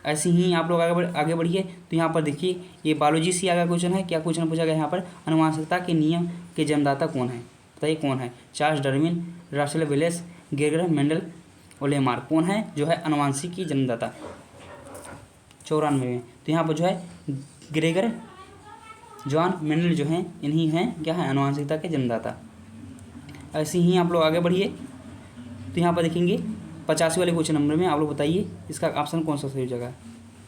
ऐसे ही आप लोग आगे बढ़िए। तो यहाँ पर देखिए ये बायोलॉजी से आगे क्वेश्चन है। क्या क्वेश्चन पूछा गया यहाँ पर? आनुवंशिकता के नियम के जन्मदाता कौन है? बताइए कौन है? Charles Darwin, Russell Wallace, Gregor Mendel और लेमार्क। कौन है जो है आनुवंशिक की जन्मदाता? 94 में। तो यहाँ पर जो है ग्रेगर जॉन मेंडल जो हैं इन्हीं हैं क्या है आनुवंशिकता के जन्मदाता। ऐसे ही आप लोग आगे बढ़िए। तो यहाँ पर देखेंगे 85 वाले क्वेश्चन नंबर में आप लोग बताइए इसका ऑप्शन कौन सा सही जगह है।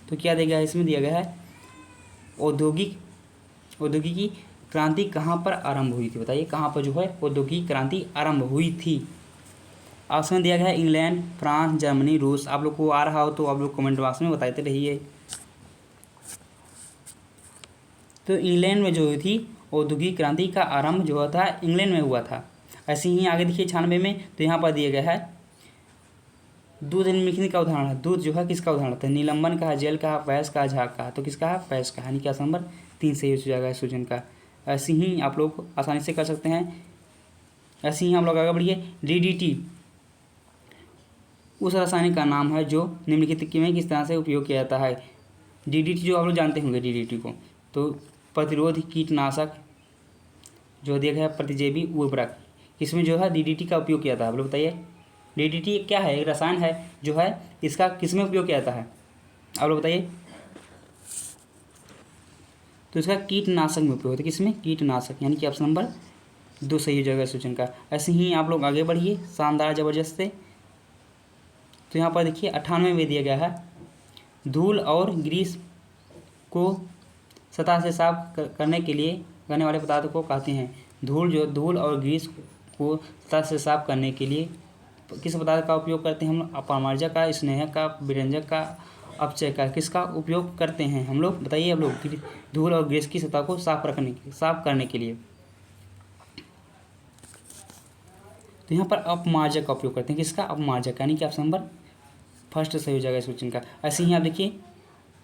तो क्या दिया गया है, इसमें दिया गया है औद्योगिकी क्रांति कहाँ पर आरंभ हुई थी। बताइए कहाँ पर जो है औद्योगिक क्रांति आरंभ हुई थी। ऑप्शन दिया गया है इंग्लैंड, फ्रांस, जर्मनी, रूस। आप लोग को आ रहा हो तो आप लोग कमेंट बॉक्स में बताते रहिए। तो इंग्लैंड में जो हुई थी औद्योगिक क्रांति का आरंभ जो हुआ था इंग्लैंड में हुआ था। ऐसे ही आगे देखिए 96 में, तो यहाँ पर दिया गया है दूध निम्नलिखित का उदाहरण है। दूध जो है किसका उदाहरण था, निलंबन का, जेल का, पैस का, झाग का। तो किसका है, पैस का, यानी कि ऑप्शन नंबर 3 सही हो जाएगा सूजन का। ऐसे ही आप लोग आसानी से कर सकते हैं। ऐसे ही हम लोग आगे बढ़िए। DDT उस रासायनिक का नाम है जो निम्नलिखित में किस तरह से उपयोग किया जाता है। DDT जो आप लोग जानते होंगे DDT को, तो प्रतिरोधी कीटनाशक जो दिया गया है प्रतिजैवी उर्वरक, इसमें जो है DDT का उपयोग किया जाता है। आप लोग बताइए DDT क्या है, एक रसायन है जो है इसका किस में उपयोग किया जाता है, आप लोग बताइए। तो इसका कीटनाशक में उपयोग होता है, किसमें, कीटनाशक, यानी कि ऑप्शन नंबर 2 सही हो जाएगा सूचन का। ऐसे ही आप लोग आगे बढ़िए शानदार जबरदस्त से। तो यहाँ पर देखिए 98 में दिया गया है धूल और ग्रीस को सतह से साफ करने के लिए करने वाले पदार्थ को कहते हैं। धूल और ग्रीस को सतह से साफ करने के लिए किस पदार्थ का उपयोग करते हैं हम लोग, अपमार्जक का, स्नेहक का, विरंजक का, अपचय का, किसका उपयोग करते हैं हम लोग, बताइए आप लोग। धूल और ग्रीस की सतह को साफ करने के लिए तो यहाँ पर अपमार्जक का उपयोग करते हैं, किसका, अपमार्जक, यानी कि ऑप्शन नंबर फर्स्ट सही हो जाएगा इस क्वेश्चन का। ऐसे ही आप देखिए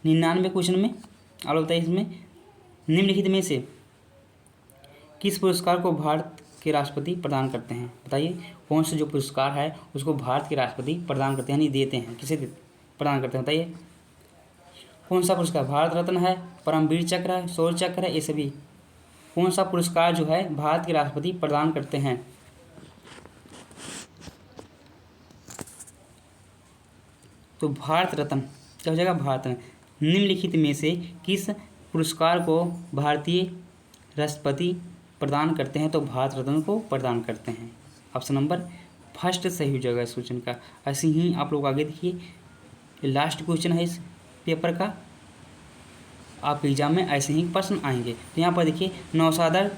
99 क्वेश्चन में आप लोग बताइए इसमें निम्नलिखित में से किस पुरस्कार को भारत के राष्ट्रपति प्रदान करते हैं। बताइए कौन सा जो पुरस्कार है उसको भारत के राष्ट्रपति प्रदान करते हैं, यानी देते हैं, किसे प्रदान करते हैं बताइए कौन सा पुरस्कार। भारत रत्न है, परमवीर चक्र है, शौर्य चक्र है, ये सभी कौन सा पुरस्कार जो है भारत के राष्ट्रपति प्रदान करते हैं। तो भारत रत्न क्या हो जाएगा, भारत रत्न। निम्नलिखित में से किस पुरस्कार को भारतीय राष्ट्रपति प्रदान करते हैं, तो भारत रत्न को प्रदान करते हैं। ऑप्शन नंबर फर्स्ट सही हो जाएगा इस क्वेश्चन का। ऐसे ही आप लोग आगे देखिए लास्ट क्वेश्चन है इस पेपर का, आपके एग्जाम में ऐसे ही प्रश्न आएंगे। तो यहाँ पर देखिए नौसादर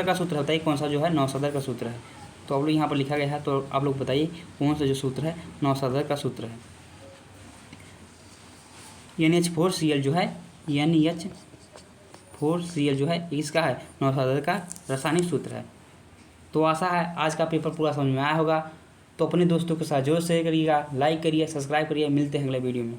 का सूत्र बताइए कौन सा जो है नौसादर का सूत्र है। तो आप लोग यहाँ पर लिखा गया है, तो आप लोग बताइए कौन सा जो सूत्र है नौसादर का सूत्र है। NH4Cl जो है NH4Cl जो है इसका है नौसादर का रासायनिक सूत्र है। तो आशा है आज का पेपर पूरा समझ में आया होगा। तो अपने दोस्तों के साथ जरूर शेयर करिएगा, लाइक करिए, सब्सक्राइब करिए। मिलते हैं अगले वीडियो में।